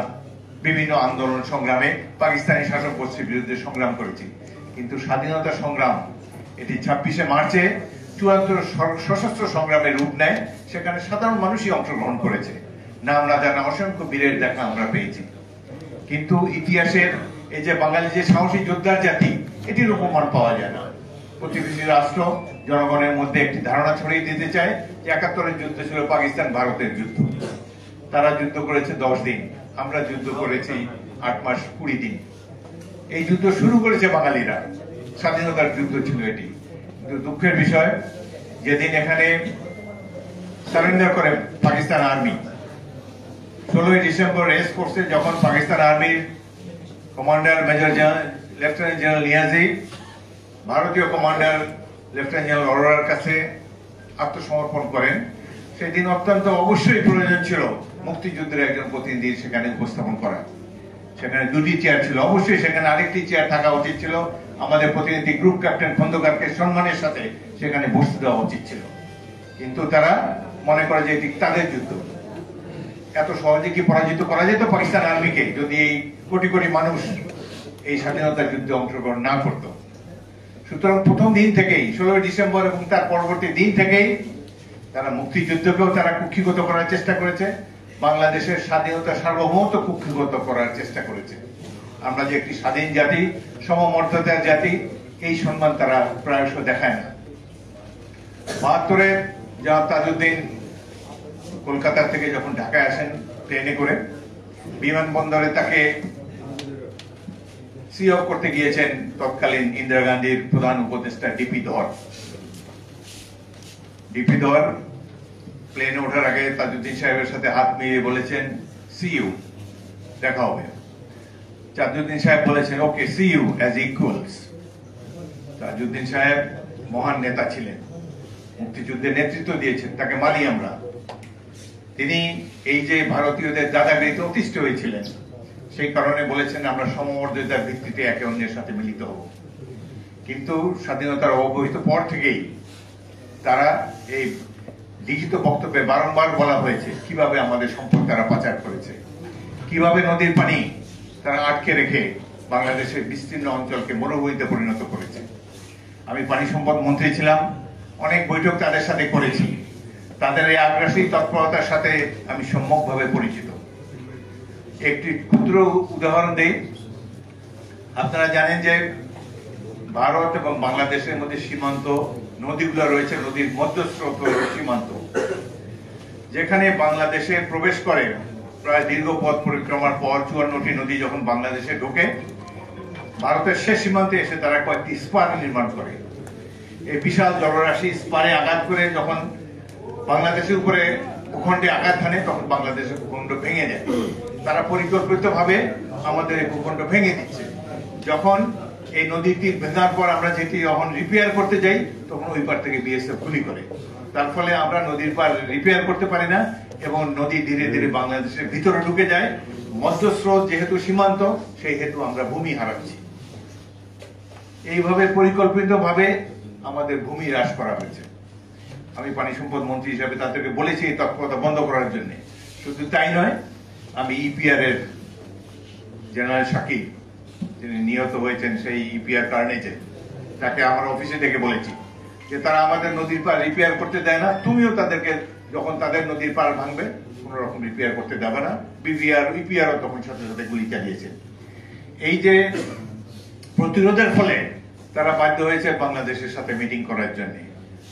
বিভিন্ন আন্দোলন সংগ্রামে পাকিস্তানি শাসক গোষ্ঠীর বিরুদ্ধে সংগ্রাম করেছি। কিন্তু স্বাধীনতা সংগ্রাম এটি 26শে মার্চে চূড়ান্ত সশস্ত্র সংগ্রামের রূপ নেয়। সেখানে সাধারণ মানুষই অংশগ্রহণ করেছে, নাম না জানা অসংখ্য বীরের দেখা আমরা পেয়েছি। কিন্তু ইতিহাসের এই যে বাঙালি যে সাহসী যোদ্ধার জাতি, এটির উপমান পাওয়া যায় না। প্রতিবেশী রাষ্ট্র জনগণের মধ্যে একটি ধারণা ছড়িয়ে দিতে চায় যে 71-এর যুদ্ধ ছিল পাকিস্তান ভারতের যুদ্ধ। তারা যুদ্ধ করেছে 10 দিন, আমরা যুদ্ধ করেছি 8 মাস 20 দিন। এই যুদ্ধ শুরু করেছে বাঙালিরা, স্বাধীনতার যুদ্ধ ছিল এটি। কিন্তু দুঃখের বিষয়, যেদিন এখানে সারেন্ডার করে পাকিস্তান আর্মি, 16ই ডিসেম্বর রেস কোর্সে যখন পাকিস্তান আর্মির commander major lieutenant general Niazi ভারতীয় কমান্ডার লেফটেন্যান্ট জেনারেল অরোরার কাছে আত্মসমর্পণ করেন, সেদিন অত্যন্ত অবশ্যই প্রয়োজন ছিল মুক্তিযুদ্ধের একজন প্রতিনিধি সেখানে উপস্থাপন করা। সেখানে 2টি চেয়ার ছিল, অবশ্যই সেখানে আরেকটি চেয়ার থাকা উচিত ছিল। আমাদের প্রতিনিধি গ্রুপ ক্যাপ্টেন খন্দকারকে সম্মানের সাথে সেখানে বসতে দেওয়া উচিত ছিল। কিন্তু তারা মনে করে যে এটি তাদের যুদ্ধ, এত সহজে কি পরাজিত করা যেত পাকিস্তান আর্মিকে যদি এই কোটি কোটি মানুষ এই স্বাধীনতা যুদ্ধে অংশগ্রহণ না করত। সুতরাং প্রথম দিন থেকেই 16ই ডিসেম্বর এবং তার পরবর্তী দিন থেকেই তারা মুক্তিযুদ্ধকেও তারা কুক্ষিগত করার চেষ্টা করেছে, বাংলাদেশের স্বাধীনতা সার্বভৌমত্ব কুক্ষিগত করার চেষ্টা করেছে। আমরা যে একটি স্বাধীন জাতি, সমমর্যাদার জাতি, এই সম্মান তারা প্রায়শ দেখায় না। ৭২-এ জনাব তাজউদ্দিন কলকাতা থেকে যখন ঢাকায় আসেন ট্রেনে করে, বিমানবন্দরে তাকে সি অফ করতে গিয়েছেন তৎকালীন ইন্দিরা গান্ধীর প্রধান উপদেষ্টা ডিপি ধর। ডিপি ধর প্লেনে ওঠার আগে তাজউদ্দিন সাহেবের সাথে হাত মিলিয়ে বলেছেন সি ইউ, দেখা হবে। তাজউদ্দিন সাহেব বলেছেন ওকে see you as equals. Tajuddin Saheb মহান নেতা ছিলেন, মুক্তিযুদ্ধে নেতৃত্ব দিয়েছেন, তাকে মানি আমরা। তিনি এই যে ভারতীয়দের দাদাগিরিতে অতিষ্ঠ হয়েছিলেন, সেই কারণে বলেছেন আমরা সমমর্যাদার ভিত্তিতে একে অন্যের সাথে মিলিত হব। কিন্তু স্বাধীনতার অব্যবহিত পর থেকেই তারা এই লিখিত বক্তব্যে বারংবার বলা হয়েছে কিভাবে আমাদের সম্পদ তারা পাচার করেছে, কিভাবে নদীর পানি তারা আটকে রেখে বাংলাদেশের বিস্তীর্ণ অঞ্চলকে মরুভূমিতে পরিণত করেছে। আমি পানি সম্পদ মন্ত্রী ছিলাম, অনেক বৈঠক তাদের সাথে করেছি, তাদের এই আগ্রাসী তৎপরতার সাথে আমি সম্যকভাবে পরিচিত। একটি ক্ষুদ্র উদাহরণ দেই। আপনারা জানেন যে ভারত এবং বাংলাদেশের মধ্যে সীমান্ত নদীগুলো রয়েছে, নদীর মধ্যস্রোত সীমান্ত, যেখানে বাংলাদেশে প্রবেশ করে প্রায় দীর্ঘ পথ পরিক্রমার পর ৫৪টি নদী যখন বাংলাদেশে ঢোকে, ভারতের শেষ সীমান্তে এসে তারা কয়েকটি স্পার নির্মাণ করে। এই বিশাল জলরাশি স্পারে আঘাত করে যখন বাংলাদেশের উপরে ভূখণ্ডে আঘাত হানে, তখন বাংলাদেশের ভূখণ্ড ভেঙে যায়। তারা পরিকল্পিতভাবে আমাদের এই ভূখণ্ড ভেঙে দিচ্ছে। যখন এই নদীটি ভেঙার পর আমরা যেটি যখন রিপেয়ার করতে যাই, তখন ওই পার থেকে বিএসএফ গুলি করে। তার ফলে আমরা নদীর পার রিপেয়ার করতে পারি না এবং নদী ধীরে ধীরে বাংলাদেশের ভিতরে ঢুকে যায়। মধ্যস্রোত যেহেতু সীমান্ত, সেই হেতু আমরা ভূমি হারাচ্ছি। এইভাবে পরিকল্পিতভাবে আমাদের ভূমি হ্রাস করা হয়েছে। আমি পানি সম্পদ মন্ত্রী হিসাবে তাদেরকে বলেছি এই তৎপরতা বন্ধ করার জন্য। শুধু তাই নয়, আমি ইপিআর এর জেনারেল সাকিব, যিনি নিহত হয়েছেন সেই ইপিআর কার্নেজে, তাকে আমার অফিসে ডেকে বলেছি যে তারা আমাদের নদীর পার রিপেয়ার করতে দেয় না, তুমিও তাদেরকে যখন তাদের নদীর পার ভাঙবে কোন রকম রিপেয়ার করতে দেবে না। ইপিআরও তখন সাথে সাথে গুলি চালিয়েছে। এই যে প্রতিরোধের ফলে তারা বাধ্য হয়েছে বাংলাদেশের সাথে মিটিং করার জন্য।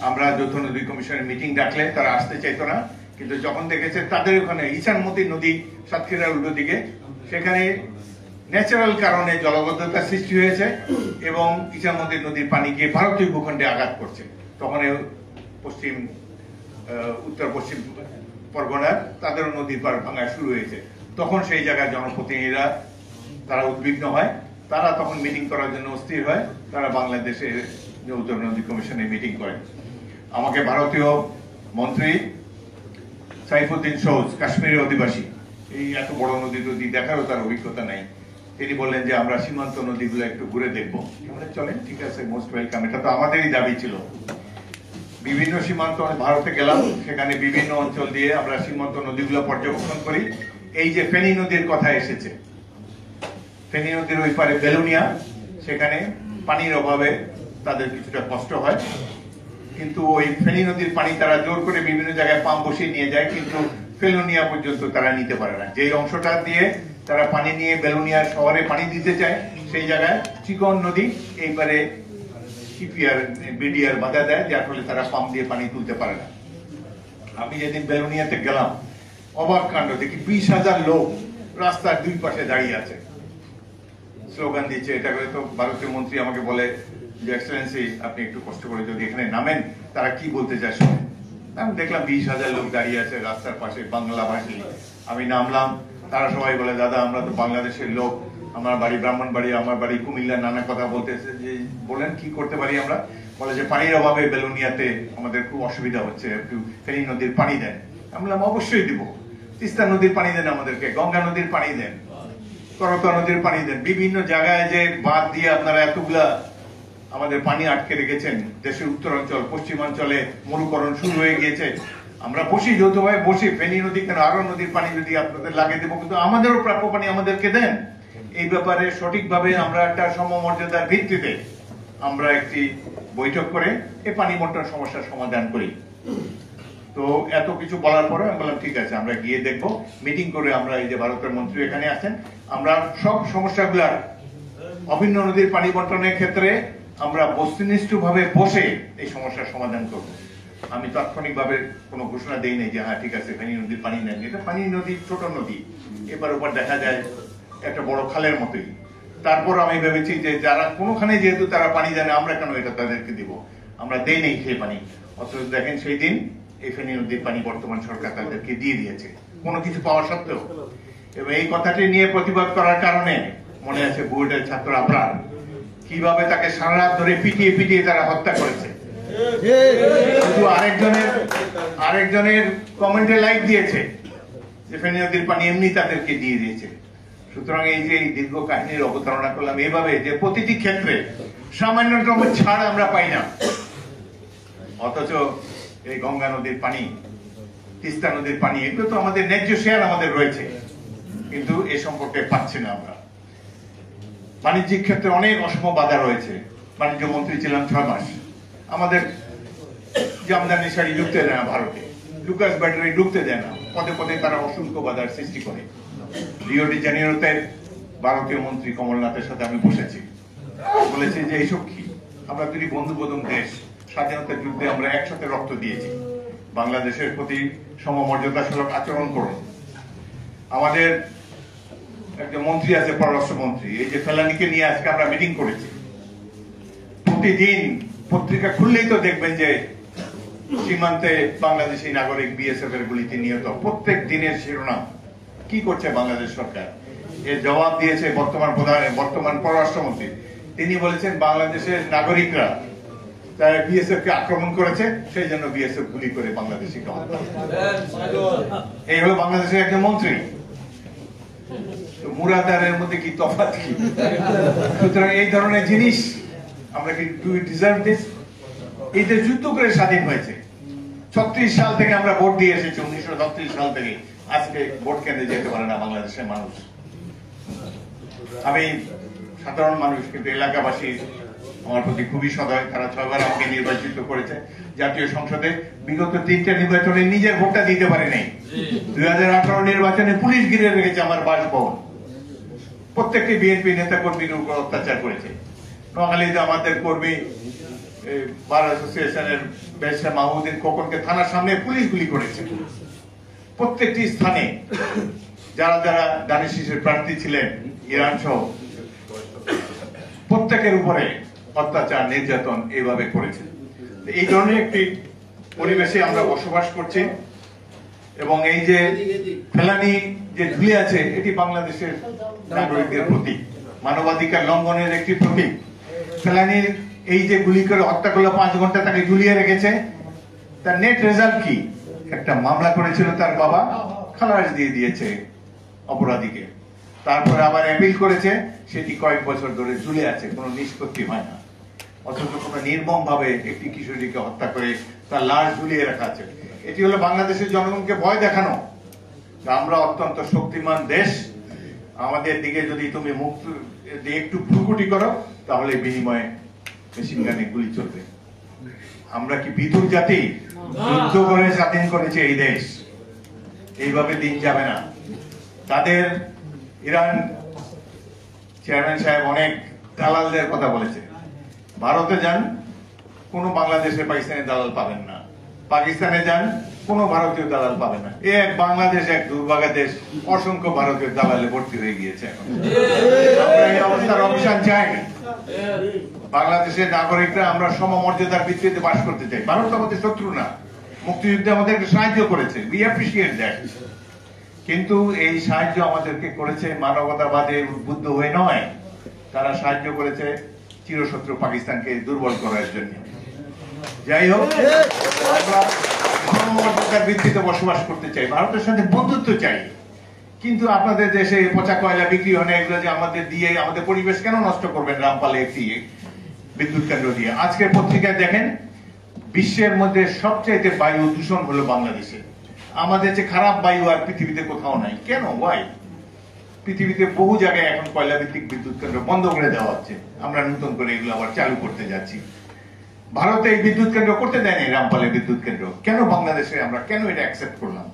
আমরা যৌথ নদী কমিশনের মিটিং ডাকলে তারা আসতে চাইতো না, কিন্তু যখন দেখেছে তাদের ওখানে ঈশানমতি নদী সাতক্ষীরার উল্টো দিকে, সেখানে ন্যাচারাল কারণে জলবদ্ধতা সৃষ্টি হয়েছে এবং ঈশানমতি নদীর পানি গিয়ে ভারতীয় ভূখণ্ডে আঘাত করছে, তখন উত্তর পশ্চিম পরগনার তাদেরও নদীর পার ভাঙা শুরু হয়েছে। তখন সেই জায়গায় জনপ্রতিনিধিরা তারা উদ্বিগ্ন হয়, তারা তখন মিটিং করার জন্য অস্থির হয়, তারা বাংলাদেশের যৌথ নদী কমিশনে মিটিং করেন। আমাকে ভারতীয় মন্ত্রী সাইফুদ্দিন সৌজ, কাশ্মীরের অধিবাসী, এই এত বড় নদী টদী দেখারও তার অভিজ্ঞতা নাই, তিনি বললেন যে আমরা সীমান্ত নদীগুলো একটু ঘুরে দেখবো। চলেন, ঠিক আছে, মোস্ট ওয়েলকাম। এটা তো আমাদেরই দাবি ছিল। বিভিন্ন সীমান্ত ভারতে গেলাম, সেখানে বিভিন্ন অঞ্চল দিয়ে আমরা সীমান্ত নদীগুলো পর্যবেক্ষণ করি। এই যে ফেনী নদীর কথা এসেছে, ফেনী নদীর ওই পারে বেলুনিয়া, সেখানে পানির অভাবে তাদের কিছুটা কষ্ট হয়, কিন্তু ওই ফেনী নদীর পানি তারা জোর করে বিভিন্ন জায়গায় পাম্প বসিয়ে নিয়ে যায়, কিন্তু বেলুনিয়া পর্যন্ত তারা নিতে পারে না। যে অংশটা দিয়ে তারা পানি নিয়ে বেলুনিয়া শহরে পানি দিতে চায়, সেই জায়গায় চিকন নদী, এইবারে বিডিআর বাধা দেয়, যার ফলে তারা পাম্প দিয়ে পানি তুলতে পারে না। আমি যেদিন বেলুনিয়াতে গেলাম, অবাক কাণ্ড দেখি 20,000 লোক রাস্তার দুই পাশে দাঁড়িয়ে আছে, স্লোগান দিচ্ছে। এটা তো ভারতীয় মন্ত্রী আমাকে বলে যে এক্সেলেন্সি, আপনি একটু কষ্ট করে যদি এখানে নামেন, তারা কি বলতে চায় শোনেন। আমি দেখলাম 20,000 লোক দাঁড়িয়ে আছে রাস্তার পাশে, বাংলা ভাষী। আমি নামলাম, তারা সবাই বলে দাদা আমরা তো বাংলাদেশের লোক, আমার বাড়ি ব্রাহ্মণবাড়ি, আমার বাড়ি কুমিল্লা, নানা কথা বলতেছে। যে বলেন কি করতে পারি আমরা? বলে যে পানির অভাবে বেলুনিয়াতে আমাদের খুব অসুবিধা হচ্ছে, একটু ফেনী নদীর পানি দেন। আমি বললাম অবশ্যই দিব, তিস্তা নদীর পানি দেন আমাদেরকে, গঙ্গা নদীর পানি দেন, করতা নদীর পানি দেন। বিভিন্ন জায়গায় যে বাঁধ দিয়ে আপনারা এতগুলা আমাদের পানি আটকে রেখেছেন, দেশের উত্তরাঞ্চল পশ্চিমাঞ্চলে মরুকরণ শুরু হয়ে গিয়েছে, আমরা বসি যৌথভাবে বসি, ফেনী নদী কেন আরো নদীর পানি যদি আপনাদের লাগিয়ে দেবো, কিন্তু আমাদেরও প্রাপ্য পানি আমাদেরকে দেন। এই ব্যাপারে সঠিকভাবে আমরা একটা সমমর্যাদার ভিত্তিতে আমরা একটি বৈঠক করে এই পানি বন্টন সমস্যার সমাধান করি। তো এত কিছু বলার পরে আমি বললাম ঠিক আছে আমরা গিয়ে দেখবো, মিটিং করে আমরা এই যে ভারতের মন্ত্রী এখানে আছেন, আমরা সব সমস্যাগুলার অভিন্ন নদীর পানি বন্টনের ক্ষেত্রে আমরা বস্তুনিষ্ঠভাবে বসে এই সমস্যার সমাধান করব। আমি তাৎক্ষণিকভাবে কোনো ঘোষণা দেই নাই যে হ্যাঁ ঠিক আছে ফেনী নদীর পানি নেন, এটা পানি নদী, ছোট নদী, এবার ওপর দেখা যায় একটা বড় খালের মতোই। তারপর আমি ভেবেছি যে যারা কোনোখানে যেহেতু তারা পানি জানে, আমরা কেন এটা তাদেরকে দিব, আমরা দেই নেই সেই পানি। অথচ দেখেন সেই দিন এই ফেনী নদীর পানি বর্তমান সরকার তাদেরকে দিয়ে দিয়েছে কোনো কিছু পাওয়া সত্ত্বেও। এবং এই কথাটি নিয়ে প্রতিবাদ করার কারণে মনে আছে বুয়েটের ছাত্র আবরার কিভাবে তাকে সারা রাত ধরে পিটিয়ে পিটিয়ে তারা হত্যা করেছে। শুধু আরেকজনের কমেন্টে লাইক দিয়েছে যে ফেনী নদীর পানি এমনি তাদেরকে দিয়ে দিয়েছে। সুতরাং এই যে দীর্ঘ কাহিনীর অবতারণা করলাম এভাবে যে প্রতিটি ক্ষেত্রে সামান্যতম ছাড় আমরা পাই না, অথচ এই গঙ্গা নদীর পানি, তিস্তা নদীর পানি, এগুলো তো আমাদের ন্যায্য শেয়ার আমাদের রয়েছে, কিন্তু এ সম্পর্কে পাচ্ছি না আমরা। বাণিজ্যিক ক্ষেত্রে অনেক অসম বাধা রয়েছে। বাণিজ্য মন্ত্রী ছিলাম 6 মাস, আমাদের জামদানি শাড়ি ঢুকতে দেয় না ভারতে, লুকাস ব্যাটারি ঢুকতে দেয় না, পদে পদে তারা অসংখ্য বাধার সৃষ্টি করে। রিও ডি জেনিরোতে ভারতীয় মন্ত্রী কমলনাথের সাথে আমি বসেছি, বলেছি যে এইসব কি, আমরা দুই বন্ধুবোধক দেশ, স্বাধীনতার যুদ্ধে আমরা একসাথে রক্ত দিয়েছি, বাংলাদেশের প্রতি সমমর্যাদা সুলভ আচরণ করুন। আমাদের একজন মন্ত্রী আছে পররাষ্ট্রমন্ত্রী, এই যে ফেলানিকে নিয়ে আজকে আমরা মিটিং করেছি, প্রতিদিন পত্রিকা খুললেই তো দেখবেন যে সীমান্তে বাংলাদেশি নাগরিক বিএসএফ এর গুলিতে নিহত, প্রত্যেক দিনের শিরোনাম। কি করছে বাংলাদেশ সরকার? এর জবাব দিয়েছে বর্তমান পররাষ্ট্রমন্ত্রী। তিনি বলেছেন বাংলাদেশের নাগরিকরা তারা বিএসএফ কে আক্রমণ করেছে, সেই জন্য বিএসএফ গুলি করে বাংলাদেশিকে হত্যা। এই হলো বাংলাদেশের একজন মন্ত্রী। মুরাদারের মধ্যে কি তফাৎ কি? সুতরাং এই ধরনের জিনিস আমরা কি ডু ইট ডিজার্ভ দিস? এই যে যুদ্ধ করে স্বাধীন হয়েছে, 36 সাল থেকে আমরা ভোট দিয়ে এসেছি, 1936 সাল থেকে আজকে ভোট কেন্দ্রে যেতে পারে না বাংলাদেশের মানুষ। আমি সাধারণ মানুষ, কিন্তু এলাকাবাসী আমার প্রতি খুবই সদয়, তারা 6 বার আমাকে নির্বাচিত করেছে জাতীয় সংসদে। বিগত 3টা নির্বাচনে নিজের ভোটটা দিতে পারে নাই। 2018 নির্বাচনে পুলিশ ঘিরে রেখেছে আমার বাসভবন, প্রত্যেকটি বিএনপি নেতা কর্মীর উপর অত্যাচার করেছে। নোয়াখালীতে আমাদের কর্মী বার অ্যাসোসিয়েশনের ব্যারিস্টার মাহমুদ্দিন খোকনকে থানার সামনে পুলিশ গুলি করেছে। প্রত্যেকটি স্থানে যারা যারা দানিশ শীষের প্রার্থী ছিলেন, ইরান সহ প্রত্যেকের উপরে অত্যাচার নির্যাতন এইভাবে করেছে। এই ধরনের একটি পরিবেশে আমরা বসবাস করছি, এবং এই যে ফেলানি যে ঝুলে আছে, এটি বাংলাদেশের নাগরিকদের প্রতীক, মানবাধিকার লঙ্ঘনের একটি প্রতীক। ফেলানির এই যে গুলি করে হত্যা করলো, 5 ঘন্টা তাকে ঝুলিয়ে রেখেছে, তার নেট রেজাল্ট কি? একটা মামলা করেছিল তার বাবা, খালাস দিয়ে দিয়েছে অপরাধীকে, তারপরে আবার অ্যাপিল করেছে, সেটি কয়েক বছর ধরে ঝুলে আছে, কোনো নিষ্পত্তি হয় না। অথচ কোনো নির্মম ভাবে একটি কিশোরীকে হত্যা করে তার লাশ ঝুলিয়ে রাখা আছে। এটি হলো বাংলাদেশের জনগণকে ভয় দেখানো, আমরা অত্যন্ত শক্তিমান দেশ, আমাদের দিকে যদি তুমি মুখ একটু ভ্রুকুটি করো তাহলে বিনিময়ে মেশিন গানে গুলি চলবে। আমরা কি বিধুর জাতি? যুদ্ধ করে স্বাধীন করেছে এই দেশ, এইভাবে দিন যাবে না। তাদের ইরান চেয়ারম্যান সাহেব অনেক দালালদের কথা বলেছে। ভারতে যান, কোন বাংলাদেশে পাকিস্তানি দালাল পাবেন না, পাকিস্তানে যান, কোন ভারতীয় দালাল পাবেন না। এক বাংলাদেশ এক দুর্ভাগা দেশ, অসংখ্য ভারতীয় দালালে ভর্তি হয়ে গিয়েছে। এখন আমরা এই অবস্থার অবসান চাই। বাংলাদেশের নাগরিকরা আমরা সমমর্যাদার ভিত্তিতে বাস করতে চাই। ভারত আমাদের শত্রু না, মুক্তিযুদ্ধে আমাদেরকে সাহায্য করেছে, উই অ্যাপ্রিশিয়েট দ্যাট। কিন্তু এই সাহায্য আমাদেরকে করেছে মানবতাবাদে উদ্বুদ্ধ হয়ে নয়, তারা সাহায্য করেছে চিরশত্রু পাকিস্তানকে দুর্বল করার জন্য। যাই হোক, আমরা সমমর্যাদার ভিত্তিতে বসবাস করতে চাই, ভারতের সাথে বন্ধুত্ব চাই। কিন্তু আপনাদের দেশে পচা কয়লা বিক্রি হয় না, এগুলো যে আমাদের দিয়ে আমাদের পরিবেশ কেন নষ্ট করবেন? রামপালে একটি বিদ্যুৎ কেন্দ্র দিয়ে। আজকের পত্রিকায় দেখেন, বিশ্বের মধ্যে সবচাইতে বায়ু দূষণ হলো বাংলাদেশে। আমাদের যে খারাপ বায়ু আর পৃথিবীতে কোথাও নাই। কেন? ওয়াই? পৃথিবীতে বহু জায়গায় এখন কয়লা ভিত্তিক বিদ্যুৎ কেন্দ্র বন্ধ করে দেওয়া হচ্ছে, আমরা নতুন করে এগুলো আবার চালু করতে যাচ্ছি। ভারতে এই বিদ্যুৎ কেন্দ্র করতে দেয়নি, রামপালের বিদ্যুৎ কেন্দ্র, কেন বাংলাদেশে আমরা কেন এটা অ্যাকসেপ্ট করলাম?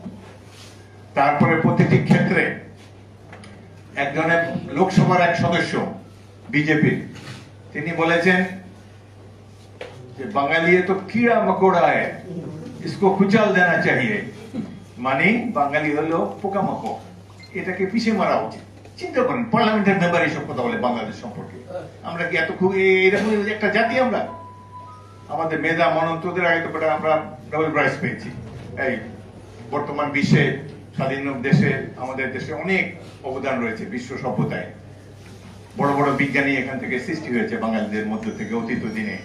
তারপরে প্রতিটি ক্ষেত্রে একজনের লোকসভার এক সদস্য বিজেপির, তিনি বলেছেন যে বাঙালি তো কিড়া মকোড়া হ্যায়, ইসকো কুচাল দেনা চাহিয়ে, মানে বাঙালি হলো পোকামাকড়, এটাকে পিছিয়ে মারা উচিত। চিন্তা করেন, পার্লামেন্টের মেম্বার এইসব কথা বলে বাংলাদেশ সম্পর্কে। আমরা কি এত খুব এরকম একটা জাতি? আমরা আমাদের মেধা মনন্তদের আগে তো আমরা নোবেল প্রাইজ পেয়েছি। এই বর্তমান বিশ্বে স্বাধীন দেশে আমাদের দেশে অনেক অবদান রয়েছে বিশ্ব সভ্যতায়। বড় বড় বিজ্ঞানী এখান থেকে সৃষ্টি হয়েছে বাঙালিদের মধ্য থেকে অতীত দিনে।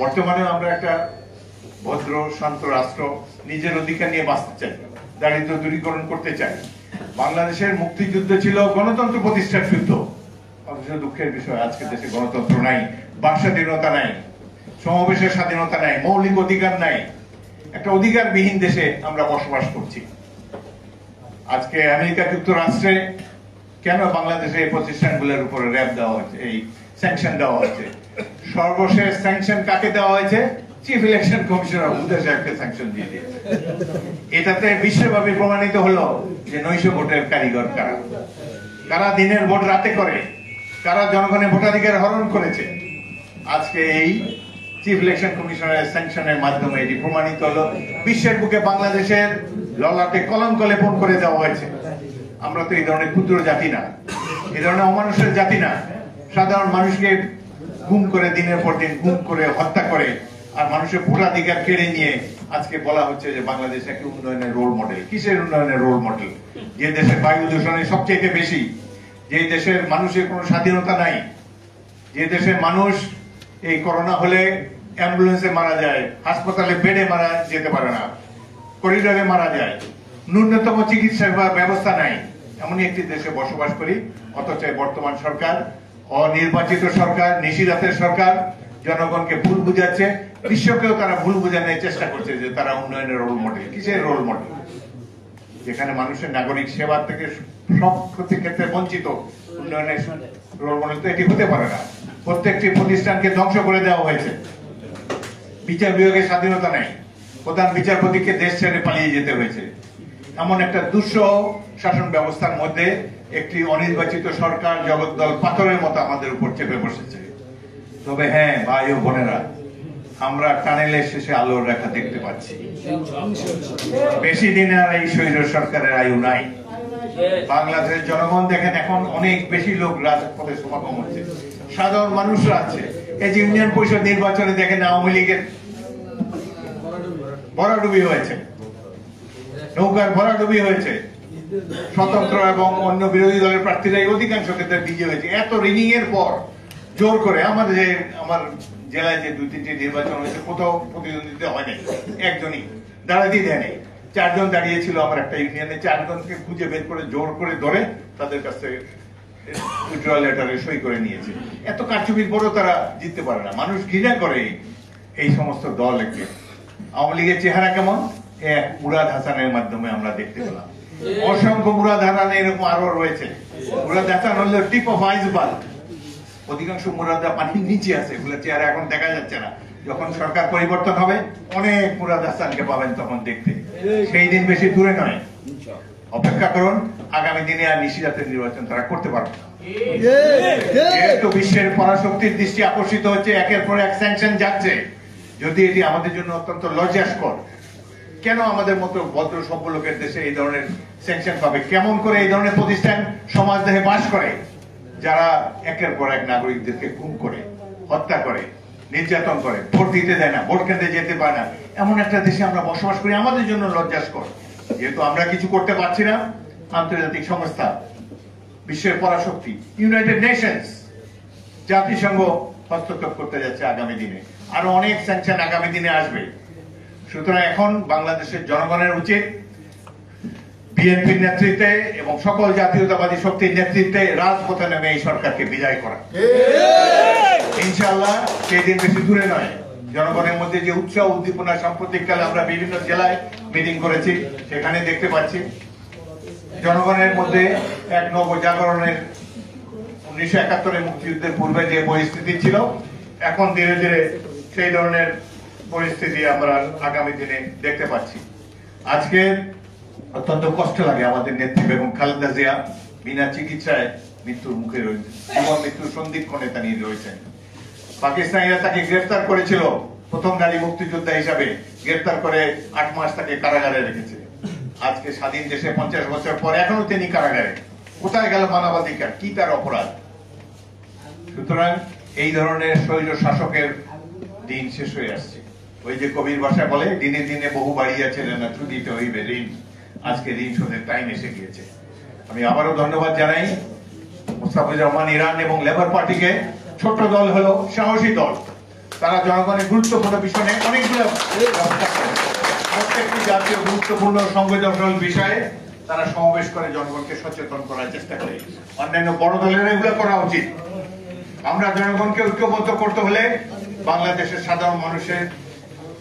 বর্তমানে আমরা একটা ভদ্র শান্ত রাষ্ট্র, নিজের অধিকার নিয়ে বাঁচতে চাই, দারিদ্র দূরীকরণ করতে চাই। বাংলাদেশের মুক্তিযুদ্ধ ছিল গণতন্ত্র প্রতিষ্ঠার যুদ্ধ। অথচ দুঃখের বিষয় আজকে দেশে গণতন্ত্র নাই, বাক স্বাধীনতা নাই, সমাবেশের স্বাধীনতা নাই, মৌলিক অধিকার নাই। একটা অধিকারবিহীন দেশে আমরা বসবাস করছি। আজকে আমেরিকা যুক্তরাষ্ট্রে কেন বাংলাদেশে এই প্রতিষ্ঠানগুলোর উপরে র্যাব দেওয়া হচ্ছে, এই স্যাংশন দেওয়া হচ্ছে? সর্বশেষ স্যাংশন কাকে দেওয়া হয়েছে? চিফ ইলেকশন কমিশনার হুদা সাহেবকে স্যাংশন দিয়ে দিয়েছে। এটাতে বিশ্বব্যাপী প্রমাণিত হলো যে নৈশ ভোটের কারিগর কারা, কারা দিনের ভোট রাতে করে, কারা জনগণের ভোটাধিকার হরণ করেছে। আজকে এই চিফ ইলেকশন কমিশনারের স্যাংশনের মাধ্যমে এটি প্রমাণিত হলো। বিশ্বের বুকে বাংলাদেশের ললাটে কলঙ্ক লেপন করে দেওয়া হয়েছে। আমরা তো এই ধরনের ক্ষুদ্র জাতি না, এই ধরনের অমানুষের জাতি না। সাধারণ মানুষকে গুম করে, দিনের পর দিন গুম করে, হত্যা করে, আর মানুষের ভোটাধিকার কেড়ে নিয়ে আজকে বলা হচ্ছে যে বাংলাদেশ একটা উন্নয়নের রোল মডেল। কিসের উন্নয়নের রোল মডেল? যে দেশের বায়ু দূষণের সবচেয়ে বেশি, যে দেশের মানুষের কোনো স্বাধীনতা নাই, যে দেশের মানুষ এই করোনা হলে অ্যাম্বুলেন্সে মারা যায়, হাসপাতালে বেডে মারা যেতে পারে না, করিডোরে মারা যায়, ন্যূনতম চিকিৎসার ব্যবস্থা নাই, এমনই একটি দেশে বসবাস করি। অথচ বর্তমান সরকার, অনির্বাচিত সরকার, নিশিরাতের সরকার জনগণকে ভুল বুঝাচ্ছে, বিশ্বকেও তারা ভুল বোঝানোর চেষ্টা করছে যে তারা উন্নয়নের রোল মডেল। কিসের রোল মডেল? যেখানে মানুষের নাগরিক সেবা থেকে সব ক্ষেত্রে বঞ্চিত, উন্নয়নের রোল মডেল তো এটি হতে পারে না। প্রত্যেকটি প্রতিষ্ঠানকে ধ্বংস করে দেওয়া হয়েছে, বিচার বিভাগের স্বাধীনতা নেই, প্রধান বিচারপতিকে দেশ ছেড়ে পালিয়ে যেতে হয়েছে। এমন একটা দুঃসহ শাসন ব্যবস্থার মধ্যে একটি অনির্বাচিত সরকার জগদ্দল পাথরের মতো আমাদের উপর চেপে বসেছে। তবে হ্যাঁ ভাই ও বোনেরা, আমরা টানেলের শেষে আলোর রেখা দেখতে পাচ্ছি। বেশি দিন আর এই স্বৈর সরকারের আয়ু নাই। বাংলাদেশের জনগণ দেখেন, এখন অনেক বেশি লোক রাজপথে সমাগম হচ্ছে, সাধারণ মানুষরা আছে। এই যে ইউনিয়ন পরিষদ নির্বাচনে দেখেন আওয়ামী লীগের ভরাডুবি হয়েছে, নৌকার ভরাডুবি হয়েছে, স্বতন্ত্র এবং অন্য বিরোধী দলের প্রার্থীরাই অধিকাংশ ক্ষেত্রে বিজয়ী হয়েছে। এত রিগিং এর পর জোর করে আমার জেলায় যে 2-3টি নির্বাচন হয়েছে, কোথাও প্রতিদ্বন্দ্বিতা হয়নি, একজনই দাঁড়াতেই দেয়নি। 4 জন দাঁড়িয়েছিল আমার একটা ইউনিয়নে, 4 জনকে খুঁজে বের করে জোর করে ধরে তাদের কাছ থেকে উইথড্রয়াল লেটারে সই করে নিয়েছে। এত কারচুপির পরও তারা জিততে পারে না। মানুষ ঘৃণা করে এই সমস্ত দলকে। আওয়ামী লীগের চেহারা কেমন? এক মুরাদ হাসানের মাধ্যমে আমরা দেখতে পেলাম। অসংখ্য মুরাদ হাসান এরকম আরো রয়েছে। মুরাদ হাসান হলো টিপ অফ আইসবার্গ। অধিকাংশ মুরাদা পানির নিচে আছে, এগুলো চেহারা এখন দেখা যাচ্ছে না। যখন সরকার পরিবর্তন হবে অনেক মুরাদ হাসানকে পাবেন তখন দেখতে। সেই দিন বেশি দূরে নয়, অপেক্ষা করুন। আগামী দিনে আর নিশিরাতের নির্বাচন তারা করতে পারবে না। যেহেতু বিশ্বের পরাশক্তির দৃষ্টি আকর্ষিত হচ্ছে, একের পর এক স্যাংশন যাচ্ছে, যদি এটি আমাদের জন্য অত্যন্ত লজ্জাস্কর। কেন আমাদের মতো ভদ্র সভ্য লোকের দেশে এই ধরনের স্যাংশন পাবে? কেমন করে এই ধরনের প্রতিষ্ঠান সমাজ দেহে বাস করে, যারা একের পর এক নাগরিকদেরকে গুম করে, হত্যা করে, নির্যাতন করে, ভোট দিতে দেয় না, ভোট কেন্দ্রে যেতে পারে না। এমন একটা দেশে আমরা বসবাস করি, আমাদের জন্য লজ্জাস্কর। যেহেতু আমরা কিছু করতে পারছি না, আন্তর্জাতিক সংস্থা, বিশ্বের পরাশক্তি ইউনাইটেড নেশনস, জাতিসংঘ হস্তক্ষেপ করতে যাচ্ছে আগামী দিনে। আরো অনেক স্যাংশন আগামী দিনে আসবে। সুতরাং এখন বাংলাদেশের জনগণের উচিত বিএনপির নেতৃত্বে এবং সকল জাতীয়তাবাদী শক্তির নেতৃত্বে রাজপথে নেমে এই সরকারকে বিদায় করা। ইনশাআল্লাহ সেই দিন বেশি দূরে নয়। জনগণের মধ্যে যে উৎসাহ উদ্দীপনা সাম্প্রতিককালে আমরা বিভিন্ন জেলায় মিটিং করেছি, সেখানে দেখতে পাচ্ছি জনগণের মধ্যে এক নবজাগরণের 1971 মুক্তিযুদ্ধের পূর্বে যে পরিস্থিতি ছিল, এখন ধীরে ধীরে সেই ধরনের পরিস্থিতি আমরা আগামী দিনে দেখতে পাচ্ছি। আজকে অত্যন্ত কষ্ট লাগে আমাদের নেত্রী বেগম খালেদা জিয়া বিনা চিকিৎসায় মৃত্যুর মুখে রয়েছে, জীবন মৃত্যুর সন্ধিক্ষণে তিনি রয়েছেন। পাকিস্তানিরা তাকে গ্রেফতার করেছিল, প্রথম নারী মুক্তিযোদ্ধা হিসাবে গ্রেফতার করে 8 মাস তাকে কারাগারে রেখেছে। আজকে স্বাধীন দেশে 50 বছর পর এখনো তিনি কারাগারে। কোথায় গেল মানবাধিকার? কি তার অপরাধ? সুতরাং এই ধরনের স্বৈর শাসকের দিন শেষ হয়ে আসছে। ওই যে কবির ভাষা বলে, দিনে দিনে বহু বাড়িয়াছে না দিতে হইবে ঋণ। আজকে ঋণ শোধের টাইম এসে গিয়েছে। আমি আবারও ধন্যবাদ জানাই মুস্তাফিজুর রহমান ইরান এবং লেবার পার্টিকে। ছোট দল হলো সাহসী দল, তারা জনগণের গুরুত্বপূর্ণ বিষয়ে অনেকগুলো প্রত্যেকটি জাতীয় গুরুত্বপূর্ণ সংবেদনশীল বিষয়ে তারা সমাবেশ করে জনগণকে সচেতন করার চেষ্টা করে। অন্যান্য বড় দলের এগুলো করা উচিত। আমরা জনগণকে ঐক্যবদ্ধ করতে হলে বাংলাদেশের সাধারণ মানুষের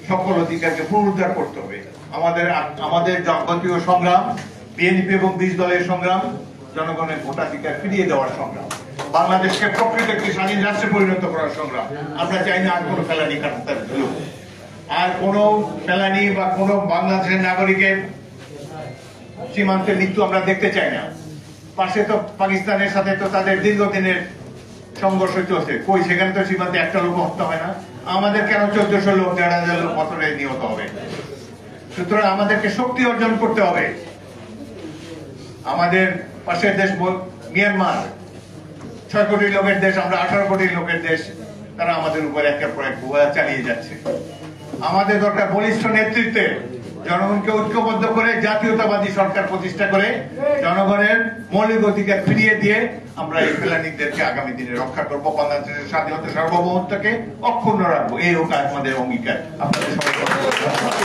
সকল অধিকারকে পুনরুদ্ধার করতে হবে। আমাদের জাতীয় সংগ্রাম, বিএনপি এবং 20 দলের সংগ্রাম, জনগণের ভোটাধিকার ফিরিয়ে দেওয়ার সংগ্রাম, বাংলাদেশকে প্রকৃত একটি স্বাধীন রাষ্ট্রে পরিণত করার সংগ্রাম। আমরা চাই না আর কোনো ফেলানি কাটাতে ধুলো, আর কোনো ফেলানি বা কোনো বাংলাদেশের নাগরিকের সীমান্তের মৃত্যু আমরা দেখতে চাই না। পাশে তো পাকিস্তানের সাথে তো তাদের দীর্ঘদিনের সংঘর্ষ চলছে, কই সেখানে তো সীমান্তে একটা লোক হত্যা হয় না। আমাদের কেন 1400 লোক 1500 লোক বছরে নিহত হবে? সুতরাং আমাদেরকে শক্তি অর্জন করতে হবে। আমাদের পাশের দেশ মিয়ানমার 6 কোটি লোকের দেশ, আমরা 18 কোটি লোকের দেশ, তারা আমাদের উপর একের পর এক বোঝা চালিয়ে যাচ্ছে। আমাদের দরকার বলিষ্ঠ নেতৃত্বের, জনগণকে ঐক্যবদ্ধ করে জাতীয়তাবাদী সরকার প্রতিষ্ঠা করে জনগণের মৌলিক অধিকার ফিরিয়ে দিয়ে আমরা এই ফেলানিদেরকে আগামী দিনে রক্ষা করবো, বাংলাদেশের স্বাধীনতা সার্বভৌমত্বকে অক্ষুণ্ণ রাখবো। এই হোক আমাদের অঙ্গীকার। আপনাদের সবাই